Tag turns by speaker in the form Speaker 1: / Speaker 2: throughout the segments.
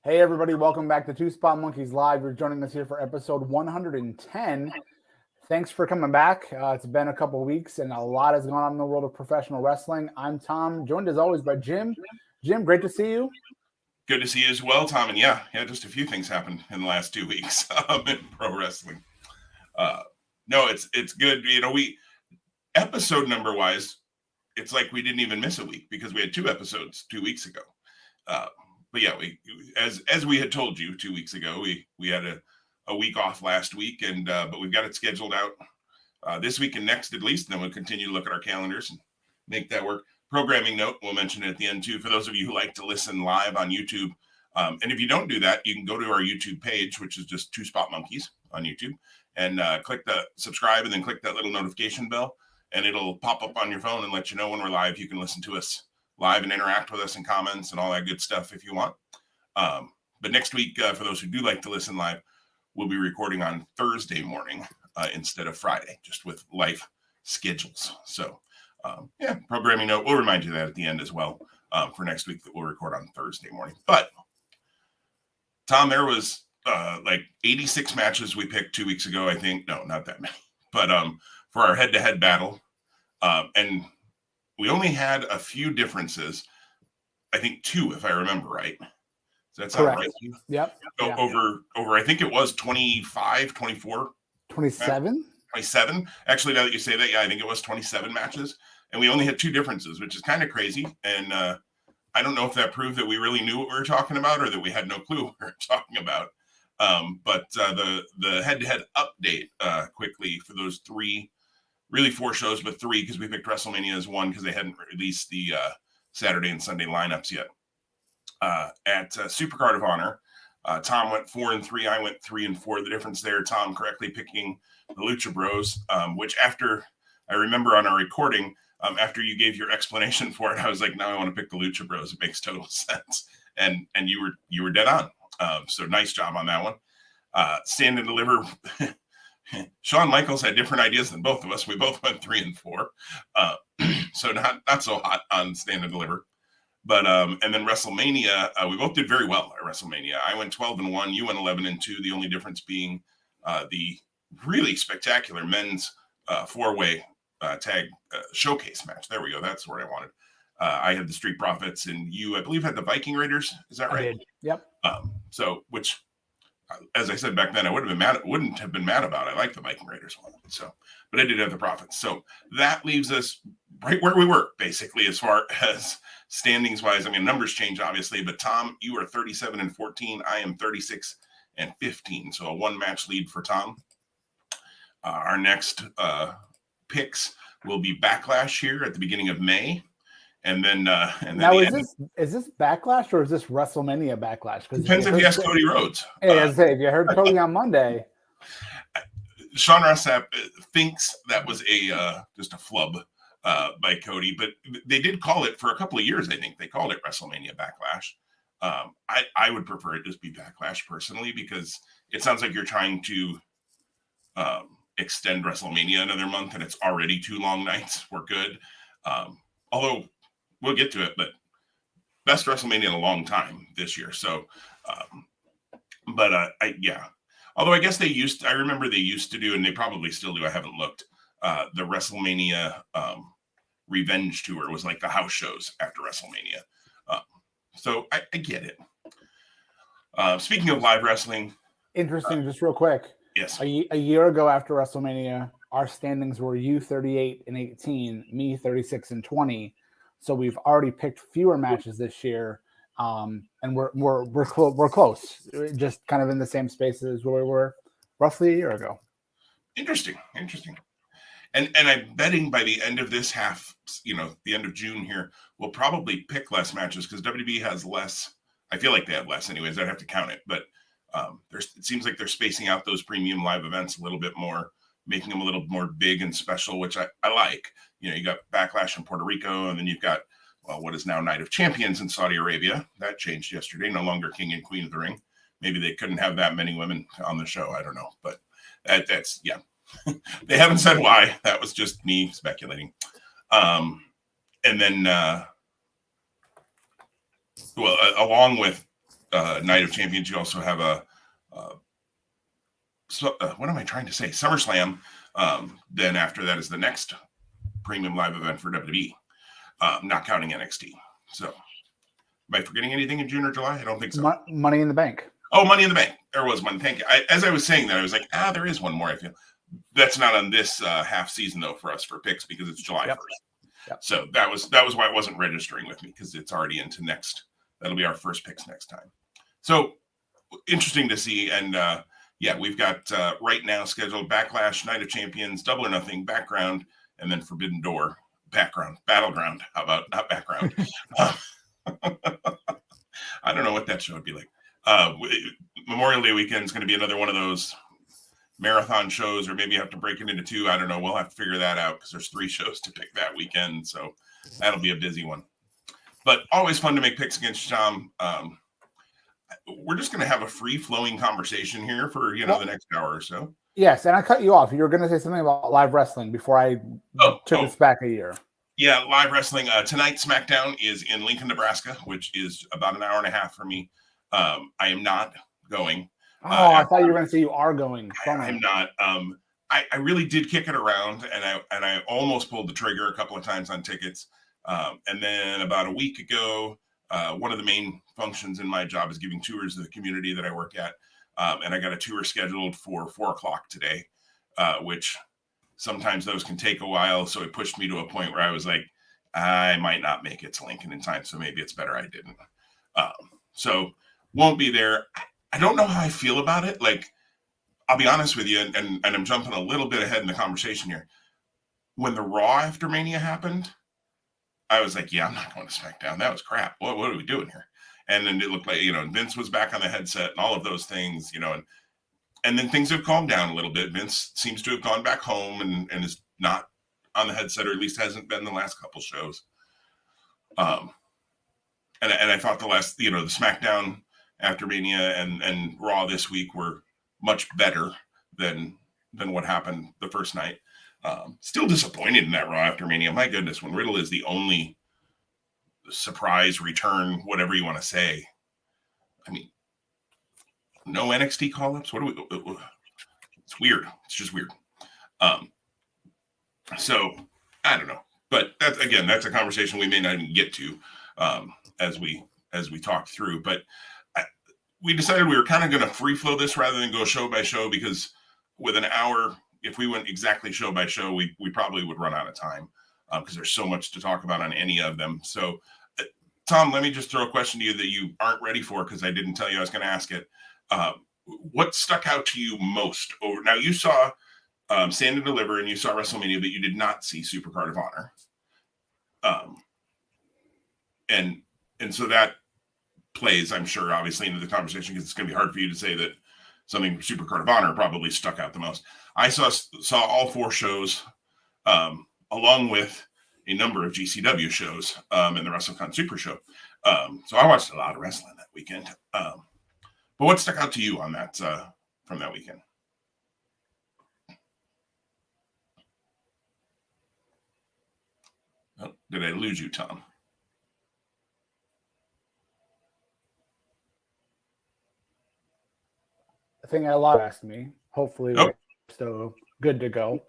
Speaker 1: Hey everybody, welcome back to Two Spot Monkeys Live. You're joining us here for episode 110. Thanks for coming back. It's been a couple weeks and a lot has gone on in the world of professional wrestling. I'm Tom, joined as always by Jim. Jim, great to see you.
Speaker 2: Good to see you as well, Tom. And yeah, just a few things happened in the last 2 weeks in pro wrestling. No, it's good. We episode number wise, it's like we didn't even miss a week because we had 2 episodes 2 weeks ago. But yeah, we as we had told you 2 weeks ago, we had a week off last week, and but we've got it scheduled out this week and next at least. And then we'll continue to look at our calendars and make that work. Programming note, we'll mention it at the end too, for those of you who like to listen live on YouTube. And if you don't do that, you can go to our YouTube page, which is just Two Spot Monkeys on YouTube, and click the subscribe and then click that little notification bell, and it'll pop up on your phone and let you know when we're live. You can listen to us live and interact with us in comments and all that good stuff if you want. But next week, for those who do like to listen live, we'll be recording on Thursday morning instead of Friday, just with life schedules. So programming note, we'll remind you that at the end as well for next week, that we'll record on Thursday morning. But Tom, there was like 86 matches we picked 2 weeks ago, I think. No, not that many. But for our head-to-head battle, and we only had a few differences. I think 2, if I remember right. Does that sound right?
Speaker 1: Yep.
Speaker 2: So over, I think it was 25, 24.
Speaker 1: 27?
Speaker 2: 27. Actually, now that you say that, yeah, I think it was 27 matches. And we only had 2 differences, which is kind of crazy. And I don't know if that proved that we really knew what we were talking about or that we had no clue what we were talking about. But the head-to-head update quickly for those 3, really 4 shows, but 3 because we picked WrestleMania as 1 because they hadn't released the Saturday and Sunday lineups yet. At Supercard of Honor, Tom went 4-3. I went 3-4. The difference there, Tom correctly picking the Lucha Bros, which after I remember on our recording, after you gave your explanation for it, I was like, now I want to pick the Lucha Bros. It makes total sense. And you were dead on. So nice job on that one. Stand and Deliver. Shawn Michaels had different ideas than both of us. We both went 3-4. So not so hot on Stand and Deliver. But and then WrestleMania, we both did very well at WrestleMania. I went 12-1. You went 11-2. The only difference being the really spectacular men's 4-way tag showcase match. There we go. That's what I wanted. I had the Street Profits, and you, I believe, had the Viking Raiders. Is that right?
Speaker 1: I did. Yep.
Speaker 2: So, which, as I said back then, I wouldn't have been mad about. I like the Viking Raiders one. So, but I did have the Profits. So that leaves us right where we were, basically, as far as standings wise. I mean, numbers change obviously, but Tom, you are 37-14. I am 36-15. So a 1-match lead for Tom. Our next picks will be Backlash here at the beginning of May. And then
Speaker 1: now is this Backlash or is this WrestleMania Backlash?
Speaker 2: Depends if you ask Cody Rhodes.
Speaker 1: Hey, as I say, if you heard Cody on Monday,
Speaker 2: Sean Ross Sapp thinks that was just a flub by Cody, but they did call it for a couple of years. I think they called it WrestleMania Backlash. I would prefer it just be Backlash personally, because it sounds like you're trying to extend WrestleMania another month, and it's already 2 long nights. We're good. Although we'll get to it, but best WrestleMania in a long time this year. So, although I guess I remember they used to do, and they probably still do, I haven't looked, the WrestleMania Revenge Tour was like the house shows after WrestleMania. So I get it. Speaking of live wrestling.
Speaker 1: Interesting, just real quick.
Speaker 2: Yes.
Speaker 1: A year ago after WrestleMania, our standings were you 38-18, me 36-20. So we've already picked fewer matches this year, and we're close, just kind of in the same spaces where we were roughly a year ago.
Speaker 2: Interesting. And I'm betting by the end of this half, the end of June here, we'll probably pick less matches because WWE has less. I feel like they have less anyways. I'd have to count it, but it seems like they're spacing out those premium live events a little bit more, making them a little more big and special, which I like. You got Backlash in Puerto Rico, and then you've got what is now Night of Champions in Saudi Arabia. That changed yesterday. No longer King and Queen of the Ring. Maybe they couldn't have that many women on the show. I don't know, but that's yeah. They haven't said why. That was just me speculating. And then, along with Night of Champions. You also have what am I trying to say? SummerSlam. Then after that is the next premium live event for WWE, not counting NXT. So, am I forgetting anything in June or July? I don't think so.
Speaker 1: Money in the Bank.
Speaker 2: Oh, Money in the Bank. There was one. Thank you. As I was saying that, I was like, there is one more. I feel that's not on this half season though for us for picks because it's July 1st.
Speaker 1: Yep.
Speaker 2: So that was why it wasn't registering with me because it's already into next. That'll be our first picks next time. So interesting to see. And we've got right now scheduled Backlash, Night of Champions, Double or Nothing, Background, and then Forbidden Door, Battleground. How about not Background? I don't know what that show would be like. Memorial Day weekend is going to be another one of those marathon shows, or maybe you have to break it into two. I don't know. We'll have to figure that out because there's 3 shows to pick that weekend. So that'll be a busy one. But always fun to make picks against Tom. We're just going to have a free-flowing conversation here for the next hour or so.
Speaker 1: Yes, and I cut you off. You were going to say something about live wrestling before I took us back a year.
Speaker 2: Yeah, live wrestling. Tonight, SmackDown is in Lincoln, Nebraska, which is about an hour and a half for me. I am not going.
Speaker 1: I thought you were going to say you are going.
Speaker 2: I'm not. I really did kick it around, and I almost pulled the trigger a couple of times on tickets. And then about a week ago, one of the main functions in my job is giving tours to the community that I work at. And I got a tour scheduled for 4:00 today, which sometimes those can take a while. So it pushed me to a point where I was like, I might not make it to Lincoln in time. So maybe it's better I didn't. So won't be there. I don't know how I feel about it. Like, I'll be honest with you, and I'm jumping a little bit ahead in the conversation here. When the Raw after Mania happened, I was like, I'm not going to SmackDown. That was crap. What are we doing here? And then it looked like, Vince was back on the headset and all of those things, and then things have calmed down a little bit. Vince seems to have gone back home and is not on the headset, or at least hasn't been the last couple shows. And I thought the last, the SmackDown after Mania and Raw this week were much better than what happened the first night. Still disappointed in that Raw after Mania. My goodness, when Riddle is the only surprise return, whatever you want to say. I mean, no NXT call-ups. It's weird. It's just weird. So I don't know, but that's a conversation we may not even get to as we talk through. But we decided we were kind of going to free flow this rather than go show by show, because with an hour, if we went exactly show by show, we probably would run out of time because there's so much to talk about on any of them. So, Tom, let me just throw a question to you that you aren't ready for because I didn't tell you I was going to ask it. What stuck out to you most? Now, you saw Stand and Deliver and you saw WrestleMania, but you did not see Supercard of Honor. And so that plays, I'm sure, obviously into the conversation, because it's going to be hard for you to say that something Supercard of Honor probably stuck out the most. I saw all 4 shows, along with a number of GCW shows and the WrestleCon Super Show. So I watched a lot of wrestling that weekend. But what stuck out to you on that from that weekend? Oh, did I lose you, Tom?
Speaker 1: I think I lost me. Hopefully we're still good to go.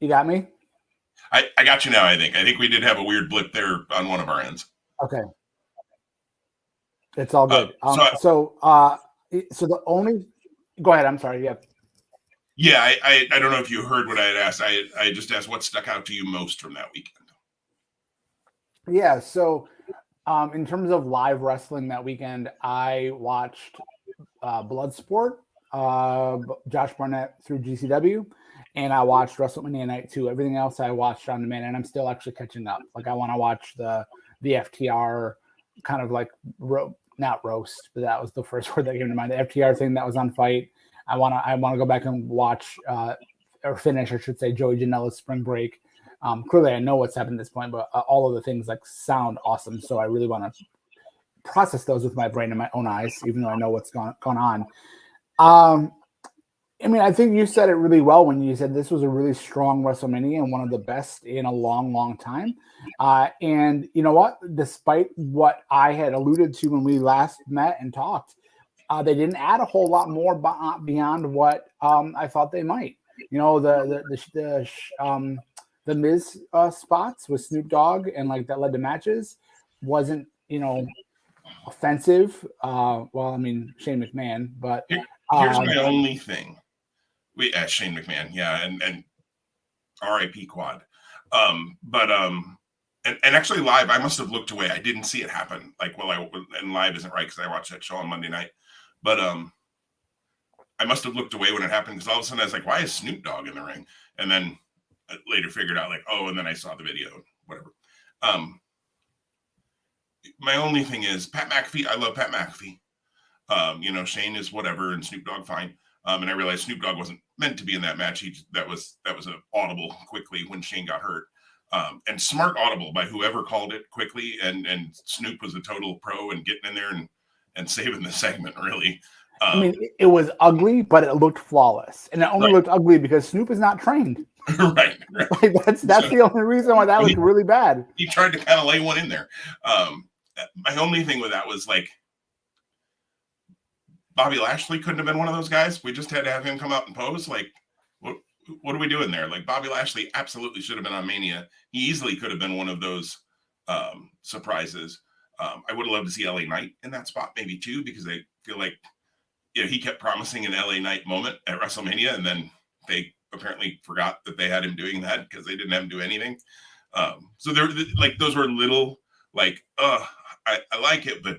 Speaker 1: You got me?
Speaker 2: I got you now, I think we did have a weird blip there on one of our ends.
Speaker 1: Okay. It's all good. So the only – go ahead. I'm sorry. Yeah.
Speaker 2: Yeah, I don't know if you heard what I had asked. I just asked what stuck out to you most from that weekend.
Speaker 1: Yeah, so in terms of live wrestling that weekend, I watched Bloodsport, Josh Barnett through GCW, and I watched WrestleMania Night 2. Everything else I watched on demand, and I'm still actually catching up. Like, I want to watch the FTR kind of like not roast, but that was the first word that came to mind. The FTR thing that was on Fight. I want to go back and watch or finish, I should say, Joey Janela's Spring Break. Clearly, I know what's happened at this point, but all of the things like sound awesome. So I really want to process those with my brain and my own eyes, even though I know what's gone on. I mean, I think you said it really well when you said this was a really strong WrestleMania and one of the best in a long, long time. And you know what? Despite what I had alluded to when we last met and talked, they didn't add a whole lot more beyond what I thought they might. You know, the Miz spots with Snoop Dogg and like that led to matches wasn't, you know, offensive. Well, I mean Shane McMahon, but
Speaker 2: Here's my only thing. Shane McMahon, yeah, and R.I.P. Quad. And actually live, I must have looked away. I didn't see it happen. Like, and live isn't right because I watched that show on Monday night. But I must have looked away when it happened because all of a sudden I was like, why is Snoop Dogg in the ring? And then later figured out like, oh, and then I saw the video, whatever. My only thing is Pat McAfee. I love Pat McAfee. You know, Shane is whatever and Snoop Dogg fine. And I realized Snoop Dogg wasn't meant to be in that match. That was an audible quickly when Shane got hurt. And smart audible by whoever called it quickly. And Snoop was a total pro and getting in there and saving the segment, really.
Speaker 1: I mean, it was ugly, but it looked flawless. And it only looked ugly because Snoop is not trained.
Speaker 2: Right.
Speaker 1: Like that's the only reason why that looked really bad.
Speaker 2: He tried to kind of lay one in there. My only thing with that was like, Bobby Lashley couldn't have been one of those guys. We just had to have him come out and pose. Like, what are we doing there? Like, Bobby Lashley absolutely should have been on Mania. He easily could have been one of those surprises. I would have loved to see LA Knight in that spot maybe too, because I feel like, you know, he kept promising an LA Knight moment at WrestleMania, and then they apparently forgot that they had him doing that because they didn't have him do anything. So they're like, those were little like, I like it, but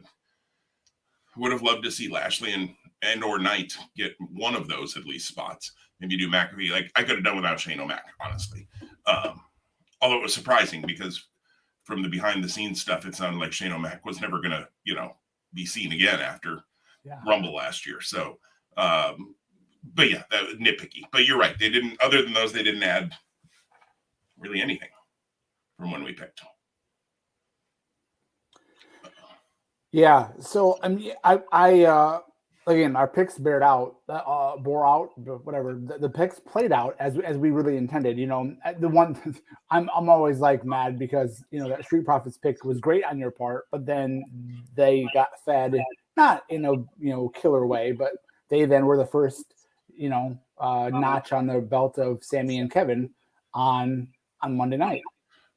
Speaker 2: would have loved to see Lashley and or Knight get one of those at least spots. Maybe do McAfee. Like I could have done without Shane O'Mac, honestly. Although it was surprising because from the behind the scenes stuff, it sounded like Shane O'Mac was never going to, you know, be seen again after Rumble last year. So, but yeah, that was nitpicky. But you're right. They didn't, other than those, they didn't add really anything from when we picked.
Speaker 1: Yeah. So I mean, I again, our picks bore out, whatever. The picks played out as we really intended. You know, the one I'm always like mad because you know that Street Profits pick was great on your part, but then they got fed not in a killer way, but they then were the first notch on the belt of Sammy and Kevin on Monday night.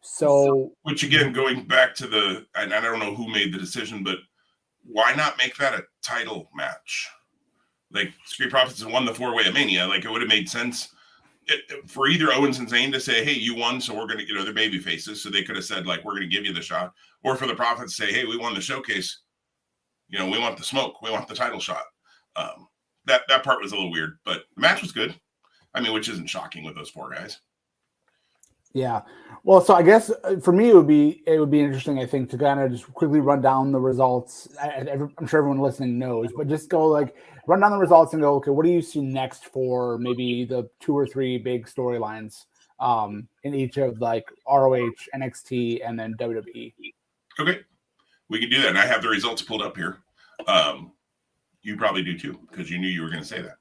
Speaker 1: So,
Speaker 2: which again, going back to and I don't know who made the decision, but why not make that a title match? Like Street Profits won the 4-way at Mania. Like it would have made sense for either Owens and Zayn to say, hey, you won, so we're going to, they're baby faces. So they could have said like, we're going to give you the shot. Or for the Profits to say, hey, we won the showcase. You know, we want the smoke. We want the title shot. That part was a little weird, but the match was good. I mean, which isn't shocking with those 4 guys.
Speaker 1: Yeah. Well, so I guess for me, it would be interesting, I think, to kind of just quickly run down the results. I'm sure everyone listening knows, but just go like run down the results and go, okay, what do you see next for maybe the 2 or 3 big storylines in each of like ROH, NXT, and then WWE? Okay.
Speaker 2: We can do that. And I have the results pulled up here. You probably do too, because you knew you were going to say that.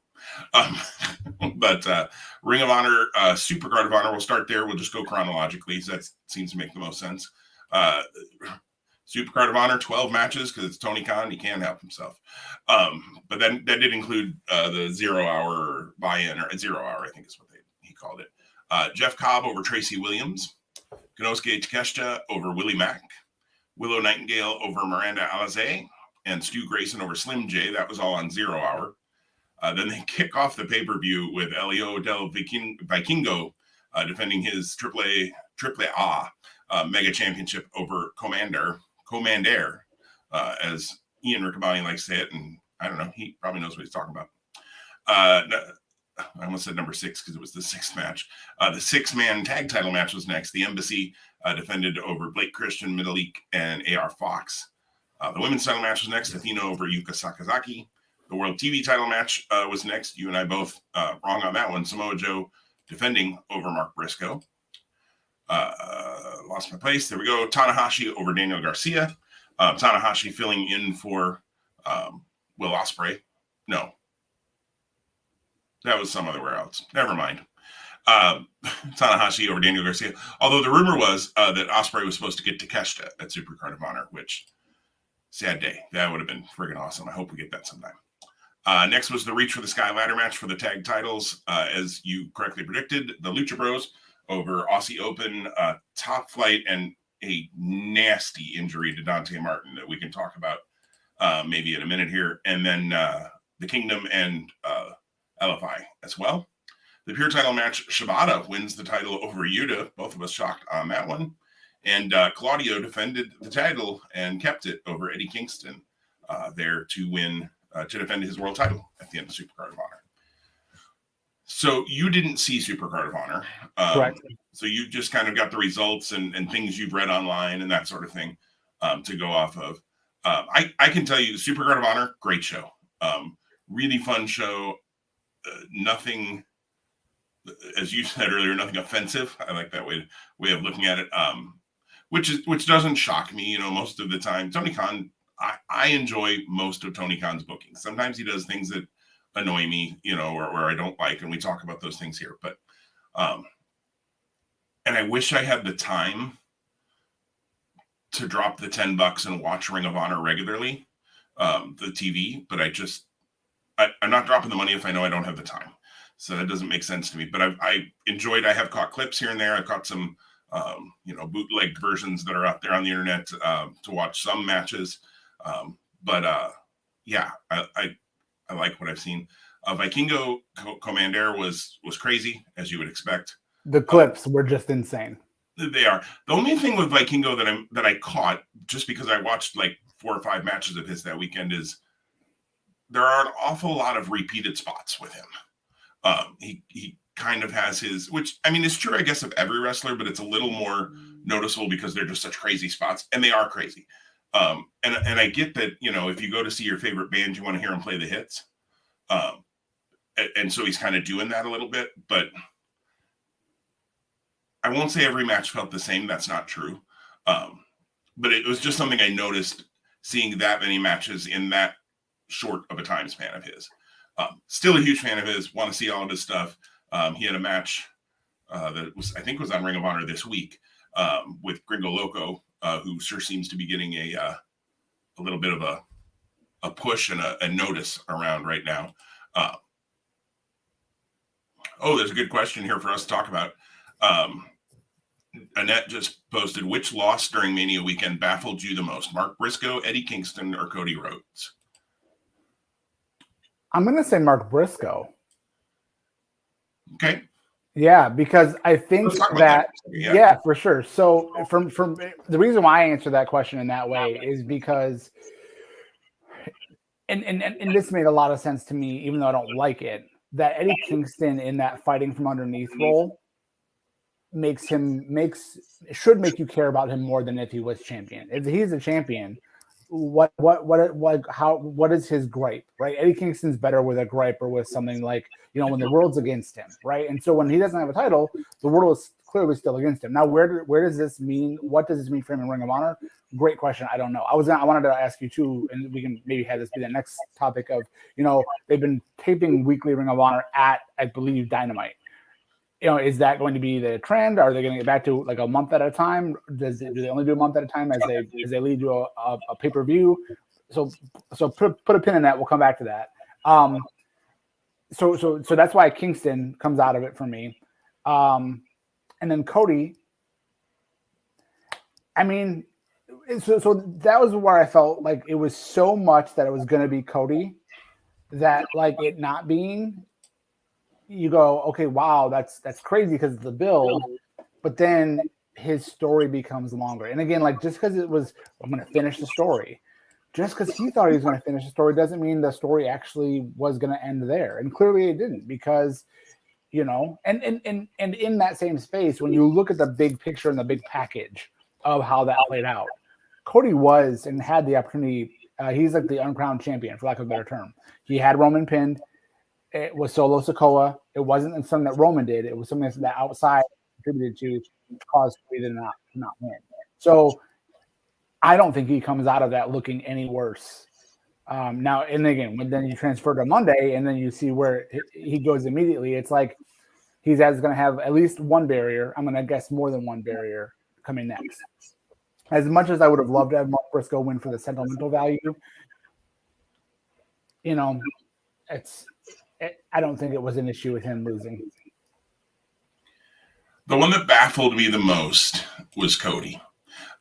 Speaker 2: But Ring of Honor, Supercard of Honor, we'll start there. We'll just go chronologically. So that seems to make the most sense. Supercard of Honor, 12 matches because it's Tony Khan. He can't help himself. But then that did include the 0 hour buy-in, or 0 hour, I think is what he called it. Jeff Cobb over Tracy Williams. Konosuke Takeshita over Willie Mack. Willow Nightingale over Miranda Alizé. And Stu Grayson over Slim J. That was all on 0 hour. Then they kick off the pay-per-view with Elio del Vikingo defending his AAA mega championship over Commander, as Ian Riccaboni likes to say it. And I don't know, he probably knows what he's talking about. I almost said number 6 because it was the 6th match. The 6-man tag title match was next. The Embassy defended over Blake Christian, Middleek, and AR Fox. The women's title match was next. Athena over Yuka Sakazaki. The World TV title match was next. You and I both wrong on that one. Samoa Joe defending over Mark Briscoe. Lost my place. There we go. Tanahashi over Daniel Garcia. Tanahashi filling in for Will Ospreay. No. That was some other else. Never mind. Tanahashi over Daniel Garcia. Although the rumor was that Ospreay was supposed to get Takeshita at Supercard of Honor, which sad day. That would have been friggin' awesome. I hope we get that sometime. Next was the Reach for the Sky ladder match for the tag titles. As you correctly predicted, the Lucha Bros over Aussie Open, Top Flight, and a nasty injury to Dante Martin that we can talk about maybe in a minute here. And then the Kingdom and LFI as well. The pure title match, Shibata wins the title over Yuta. Both of us shocked on that one. And Claudio defended the title and kept it over Eddie Kingston there to win, to defend his world title at the end of Supercard of Honor. So you didn't see Supercard of Honor.
Speaker 1: Correct.
Speaker 2: So you just kind of got the results and things you've read online and that sort of thing to go off of. I can tell you, Supercard of Honor, great show. Really fun show. Nothing, as you said earlier, nothing offensive. I like that way of looking at it. Which doesn't shock me, most of the time. Tony Khan, I enjoy most of Tony Khan's bookings. Sometimes he does things that annoy me, or I don't like, and we talk about those things here. But and I wish I had the time to drop the $10 and watch Ring of Honor regularly, the TV, but I'm not dropping the money if I know I don't have the time. So that doesn't make sense to me. But I enjoyed. I have caught clips here and there. I've caught some, bootleg versions that are out there on the internet to watch some matches. Yeah, I like what I've seen. Vikingo Commander was crazy, as you would expect.
Speaker 1: The clips were just insane.
Speaker 2: They are. The only thing with Vikingo that I caught, just because I watched like 4 or 5 matches of his that weekend, is there are an awful lot of repeated spots with him. He kind of has his, which I mean is true, I guess, of every wrestler, but it's a little more noticeable because they're just such crazy spots, and they are crazy. And I get that, if you go to see your favorite band, you want to hear them play the hits. And so he's kind of doing that a little bit, but I won't say every match felt the same. That's not true. But it was just something I noticed seeing that many matches in that short of a time span of his. Still a huge fan of his, want to see all of his stuff. He had a match that I think was on Ring of Honor this week with Gringo Loco, who sure seems to be getting a little bit of a push and a notice around right now. There's a good question here for us to talk about. Annette just posted, which loss during Mania weekend baffled you the most? Mark Briscoe, Eddie Kingston, or Cody Rhodes?
Speaker 1: I'm going to say Mark Briscoe.
Speaker 2: Okay.
Speaker 1: Yeah, because I think that. Yeah, for sure. So from the reason why I answer that question in that way is because, and this made a lot of sense to me, even though I don't like it, that Eddie Kingston in that fighting from underneath role should make you care about him more than if he was champion. If he's a champion, what is his gripe, right? Eddie Kingston's better with a gripe or with something like, when the world's against him, right? And so when he doesn't have a title, the world is clearly still against him. Now, where does this mean? What does this mean for him in Ring of Honor? Great question. I don't know. I wanted to ask you too, and we can maybe have this be the next topic of, they've been taping weekly Ring of Honor at, I believe, Dynamite. Is that going to be the trend? Are they going to get back to like a month at a time? Do they only do a month at a time as they lead to a pay-per-view? So put a pin in that. We'll come back to that. So that's why Kingston comes out of it for me. And then Cody, I mean, so that was where I felt like it was so much that it was going to be Cody that like it not being, you go, okay, wow, that's crazy because of the build, but then his story becomes longer. And again, like just because it was, I'm going to finish the story, just because he thought he was going to finish the story doesn't mean the story actually was going to end there. And clearly it didn't, because, and in that same space, when you look at the big picture and the big package of how that played out, Cody was and had the opportunity. He's like the uncrowned champion, for lack of a better term. He had Roman pinned. It was Solo Sikoa. It wasn't something that Roman did. It was something that outside contributed to cause Cody to not win. So I don't think he comes out of that looking any worse Now, and again, when then you transfer to Monday and then you see where he goes immediately, it's like he's going to have at least one barrier. I'm going to guess more than one barrier coming next. As much as I would have loved to have Mark Briscoe win for the sentimental value, you know, I don't think it was an issue with him losing.
Speaker 2: The one that baffled me the most was Cody.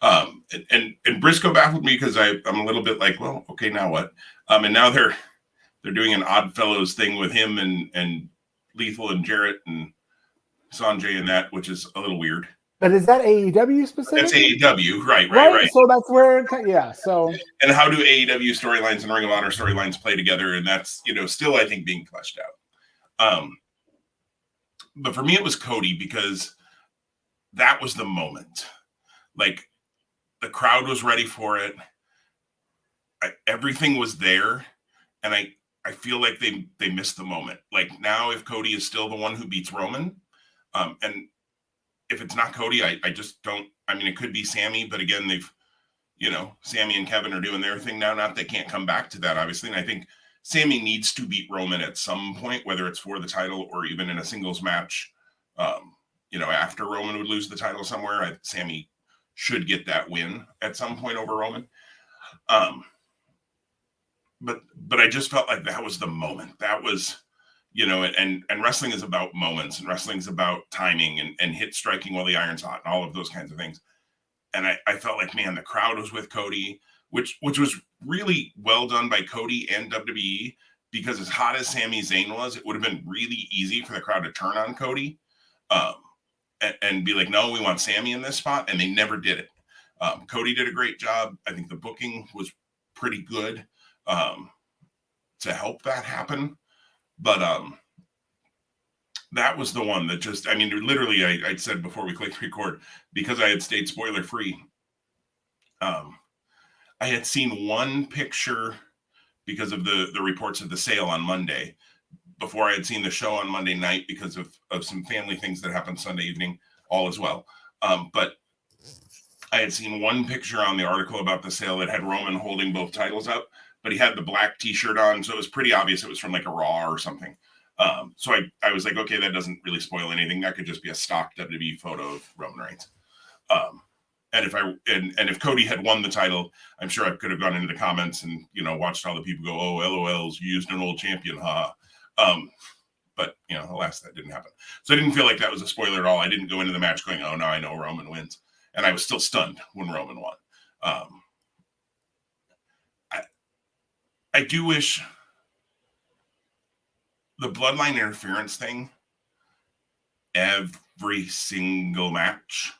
Speaker 2: And Briscoe baffled me because I'm a little bit like, well, okay, now what? And now they're doing an Oddfellows thing with him and Lethal and Jarrett and Sanjay and that, which is a little weird.
Speaker 1: But is that AEW specific?
Speaker 2: That's AEW, right.
Speaker 1: So that's where, yeah. So
Speaker 2: and how do AEW storylines and Ring of Honor storylines play together? And that's still I think being fleshed out. But for me, it was Cody because that was the moment. Like the crowd was ready for it. Everything was there, and I feel like they missed the moment. Like now, if Cody is still the one who beats Roman, and if it's not Cody, I just don't. I mean, it could be Sammy, but again, they've, Sammy and Kevin are doing their thing now. Not they can't come back to that, obviously. And I think Sammy needs to beat Roman at some point, whether it's for the title or even in a singles match. After Roman would lose the title somewhere, Sammy should get that win at some point over Roman. But I just felt like that was the moment. That was. And wrestling is about moments, and wrestling is about timing and hit striking while the iron's hot and all of those kinds of things. And I felt like, man, the crowd was with Cody, which was really well done by Cody and WWE, because as hot as Sami Zayn was, it would have been really easy for the crowd to turn on Cody and be like, no, we want Sammy in this spot. And they never did it. Cody did a great job. I think the booking was pretty good to help that happen. But that was the one that just, I mean, literally, I said before we clicked record, because I had stayed spoiler free, I had seen one picture because of the reports of the sale on Monday, before I had seen the show on Monday night because of some family things that happened Sunday evening, all as well. But I had seen one picture on the article about the sale that had Roman holding both titles up, but he had the black t-shirt on, so it was pretty obvious it was from like a Raw or something. So I was like, okay, that doesn't really spoil anything. That could just be a stock WWE photo of Roman Reigns. And if Cody had won the title, I'm sure I could have gone into the comments and watched all the people go, "Oh, LOLs, you used an old champion, huh?" But alas, that didn't happen. So I didn't feel like that was a spoiler at all. I didn't go into the match going, "Oh no, I know Roman wins," and I was still stunned when Roman won. I do wish the bloodline interference thing, every single match,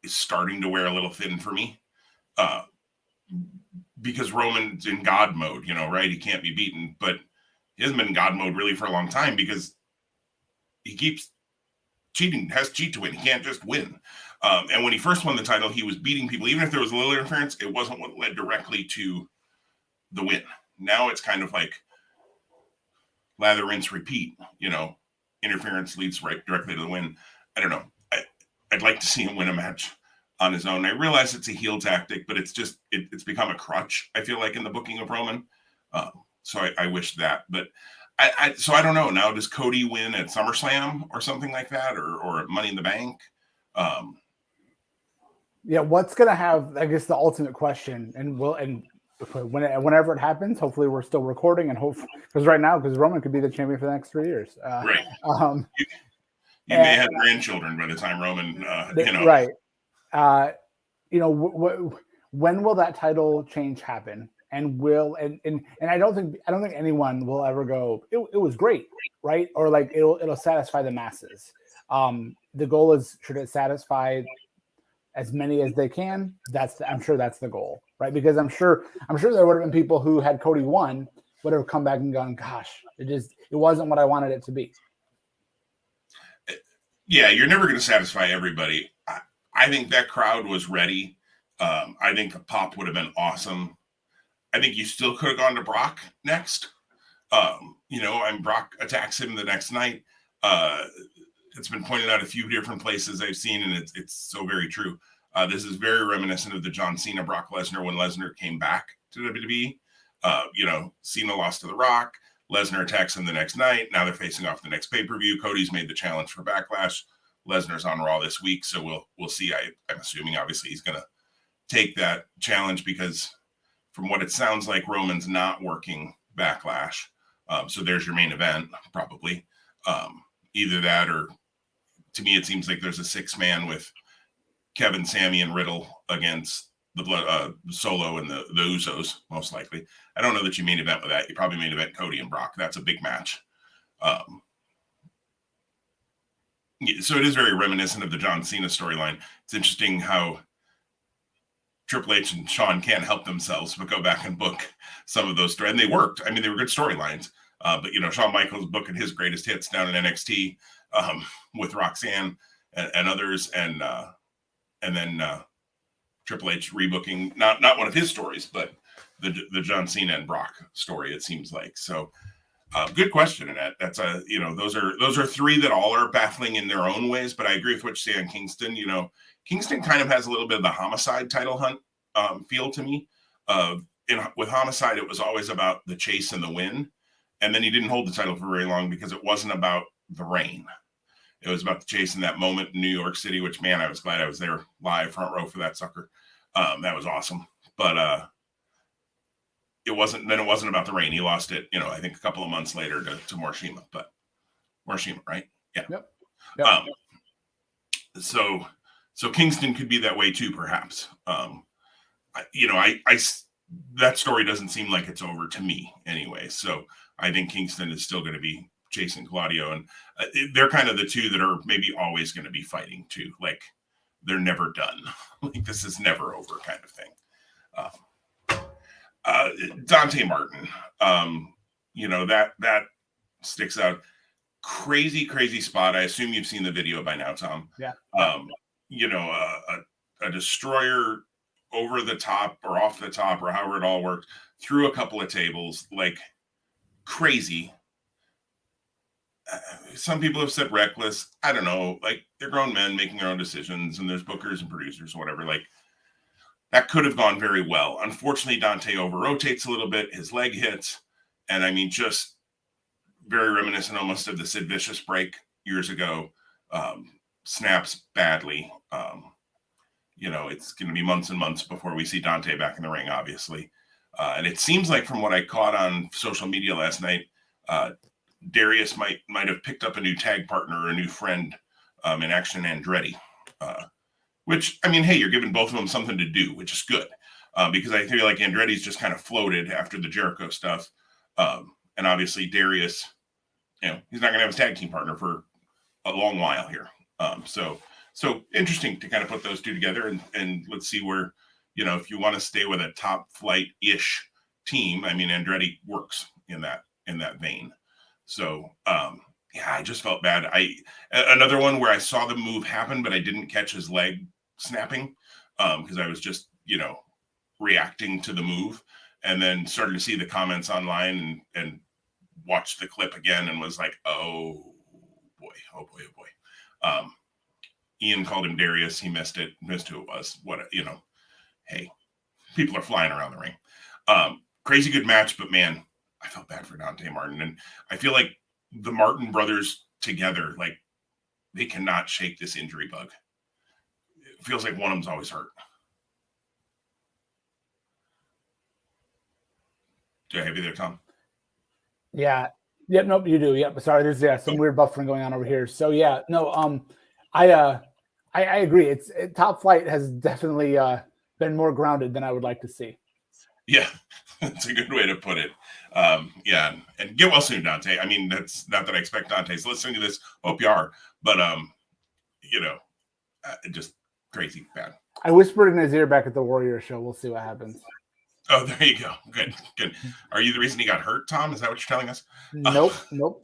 Speaker 2: is starting to wear a little thin for me. Because Roman's in God mode, right? He can't be beaten, but he hasn't been in God mode really for a long time because he keeps cheating, has to cheat to win. He can't just win. And when he first won the title, he was beating people. Even if there was a little interference, it wasn't what led directly to the win. Now it's kind of like lather, rinse, repeat. Interference leads right directly to the win. I don't know. I'd like to see him win a match on his own. I realize it's a heel tactic, but it's just it's become a crutch, I feel like, in the booking of Roman. So I wish that. But I don't know. Now, does Cody win at SummerSlam or something like that, or Money in the Bank?
Speaker 1: Yeah, what's gonna have, I guess, the ultimate question, and whenever it happens, hopefully we're still recording, and hopefully, because Roman could be the champion for the next 3 years.
Speaker 2: Right. You may have grandchildren by the time Roman,
Speaker 1: Right. When will that title change happen? And I don't think anyone will ever go, it was great, right? Or like it'll satisfy the masses. The goal is, should it satisfy as many as they can? I'm sure that's the goal, right? Because I'm sure there would have been people who had Cody won would have come back and gone, gosh, it wasn't what I wanted it to be.
Speaker 2: Yeah, you're never going to satisfy everybody. I think that crowd was ready. I think the pop would have been awesome. I think you still could have gone to Brock next. And Brock attacks him the next night. It's been pointed out a few different places I've seen, and it's so very true. This is very reminiscent of the John Cena Brock Lesnar when Lesnar came back to WWE. Cena lost to The Rock. Lesnar attacks him the next night. Now they're facing off the next pay-per-view. Cody's made the challenge for Backlash. Lesnar's on Raw this week, so we'll see. I'm assuming obviously he's gonna take that challenge because from what it sounds like, Roman's not working Backlash. So there's your main event, probably. Either that or, to me, it seems like there's a 6-man with Kevin, Sammy, and Riddle against the Solo and the Usos, most likely. I don't know that you main event with that. You probably main event Cody and Brock. That's a big match. So it is very reminiscent of the John Cena storyline. It's interesting how Triple H and Shawn can't help themselves but go back and book some of those stories. And they worked. I mean, they were good storylines. But, Shawn Michaels booking his greatest hits down in NXT with Roxanne and others. And then Triple H rebooking, not one of his stories, but the John Cena and Brock story, it seems like. So good question, Annette. That's those are three that all are baffling in their own ways, but I agree with what you say on Kingston. Kingston kind of has a little bit of the Homicide title hunt feel to me. With Homicide, it was always about the chase and the win. And then he didn't hold the title for very long because it wasn't about the reign. It was about the chase in that moment in New York City, which, man, I was glad I was there live front row for that sucker. That was awesome. But it wasn't about the reign. He lost it, I think a couple of months later to Morishima. But Morishima, right? Yeah.
Speaker 1: Yep.
Speaker 2: So Kingston could be that way too, perhaps. That story doesn't seem like it's over to me anyway. So I think Kingston is still going to be chasing Claudio, and they're kind of the two that are maybe always going to be fighting too. Like they're never done. Like this is never over kind of thing. Dante Martin, that sticks out. Crazy spot. I assume you've seen the video by now, Tom.
Speaker 1: Yeah.
Speaker 2: A destroyer over the top or off the top or however it all worked through a couple of tables, like crazy. Some people have said reckless. I don't know. Like they're grown men making their own decisions, and there's bookers and producers, whatever. Like that could have gone very well. Unfortunately, Dante over rotates a little bit. His leg hits, and I mean, just very reminiscent almost of the Sid Vicious break years ago. Snaps badly. It's going to be months and months before we see Dante back in the ring, obviously. And it seems like from what I caught on social media last night, Darius might have picked up a new tag partner or a new friend in Action Andretti, which, I mean, hey, you're giving both of them something to do, which is good because I feel like Andretti's just kind of floated after the Jericho stuff. And obviously Darius, he's not going to have his tag team partner for a long while here. So interesting to kind of put those two together and let's see where, if you want to stay with a top flight-ish team, I mean, Andretti works in that vein. So, I just felt bad. Another one where I saw the move happen, but I didn't catch his leg snapping because I was just, reacting to the move and then started to see the comments online and watched the clip again and was like, oh boy. Ian called him Darius. He missed who it was. Hey, people are flying around the ring. Crazy good match, but man, I felt bad for Dante Martin. And I feel like the Martin brothers together, like they cannot shake this injury bug. It feels like one of them's always hurt. Do I have you there, Tom?
Speaker 1: Yeah. Yep. Nope. You do. Yep. Sorry. There's some weird buffering going on over here. So yeah. No. I agree. Top Flight has definitely been more grounded than I would like to see.
Speaker 2: Yeah, that's a good way to put it. Yeah, and get well soon, Dante. I mean, that's not that I expect Dante's listening to this. Hope you are, but just crazy bad.
Speaker 1: I whispered in his ear back at the Warrior show. We'll see what happens.
Speaker 2: Oh, there you go. Good. Are you the reason he got hurt, Tom? Is that what you're telling us?
Speaker 1: Nope.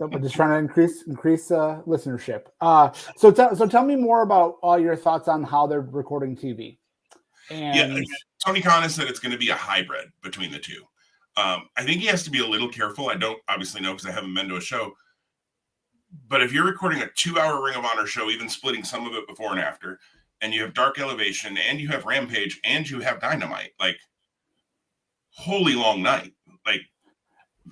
Speaker 1: I'm just trying to increase listenership. So tell me more about your thoughts on how they're recording TV. And
Speaker 2: Tony Khan has said it's going to be a hybrid between the two. I think he has to be a little careful. I don't obviously know because I haven't been to a show. But if you're recording a 2-hour Ring of Honor show, even splitting some of it before and after, and you have Dark Elevation, and you have Rampage, and you have Dynamite. Like, holy long night. Like,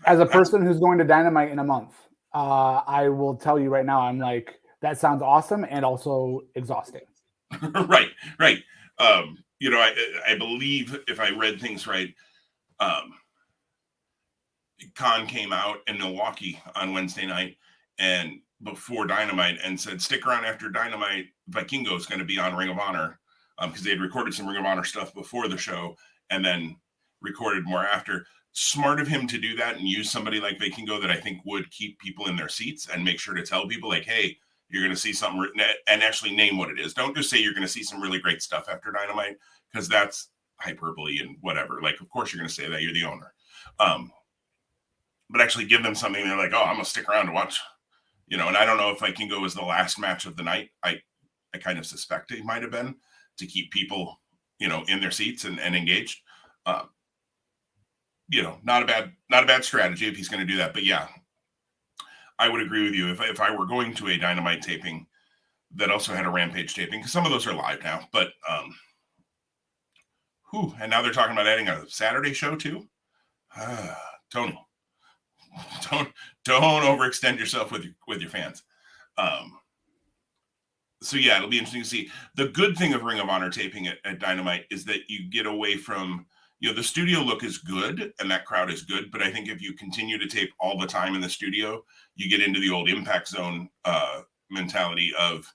Speaker 1: as a person who's going to Dynamite in a month, I will tell you right now, I'm like, that sounds awesome and also exhausting.
Speaker 2: right. I believe, if I read things right, Khan came out in Milwaukee on Wednesday night and before Dynamite and said, stick around after Dynamite. Vikingo is going to be on Ring of Honor, because they had recorded some Ring of Honor stuff before the show and then recorded more after. Smart of him to do that and use somebody like Vikingo that I think would keep people in their seats and make sure to tell people, like, hey, you're going to see something written, and actually name what it is. Don't just say you're going to see some really great stuff after Dynamite, because that's hyperbole and whatever. Like, of course you're going to say that, you're the owner. But actually give them something they're like, oh, I'm going to stick around to watch. And I don't know if Vikingo was the last match of the night. I kind of suspect it might have been, to keep people, in their seats and engaged. Not a bad strategy if he's going to do that. But yeah, I would agree with you. If I were going to a Dynamite taping that also had a Rampage taping, because some of those are live now, but and now they're talking about adding a Saturday show too. Tony, don't overextend yourself with your fans. So yeah, it'll be interesting to see. The good thing of Ring of Honor taping at Dynamite is that you get away from, the studio look is good and that crowd is good, but I think if you continue to tape all the time in the studio, you get into the old Impact Zone mentality of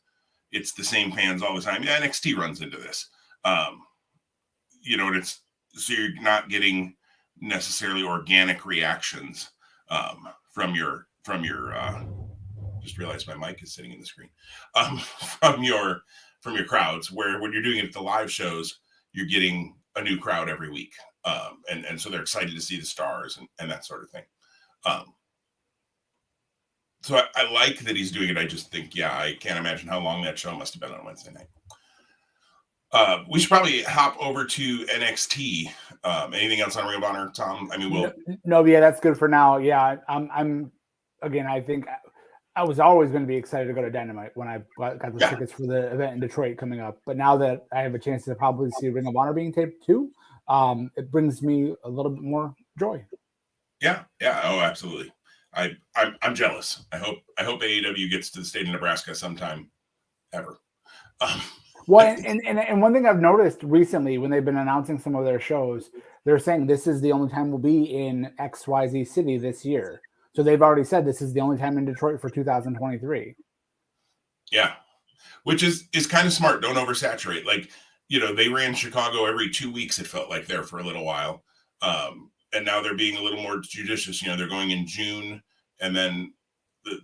Speaker 2: it's the same fans all the time. Yeah, NXT runs into this. So you're not getting necessarily organic reactions from your just realized my mic is sitting in the screen, from your crowds, where when you're doing it at the live shows, you're getting a new crowd every week. And so they're excited to see the stars and that sort of thing. So I like that he's doing it. I just think, I can't imagine how long that show must have been on Wednesday night. We should probably hop over to NXT. Anything else on Ring of Honor, Tom? I mean,
Speaker 1: No, that's good for now. Yeah, I'm again, I think I was always going to be excited to go to Dynamite when I got the tickets for the event in Detroit coming up. But now that I have a chance to probably see Ring of Honor being taped too, it brings me a little bit more joy.
Speaker 2: Yeah. Oh, absolutely. I'm jealous. I hope AEW gets to the state of Nebraska sometime ever.
Speaker 1: Well, and one thing I've noticed recently when they've been announcing some of their shows, they're saying this is the only time we'll be in XYZ city this year. So they've already said this is the only time in Detroit for 2023.
Speaker 2: Yeah, which is kind of smart. Don't oversaturate. Like, they ran Chicago every 2 weeks, it felt like, there for a little while. And now they're being a little more judicious. They're going in June. And then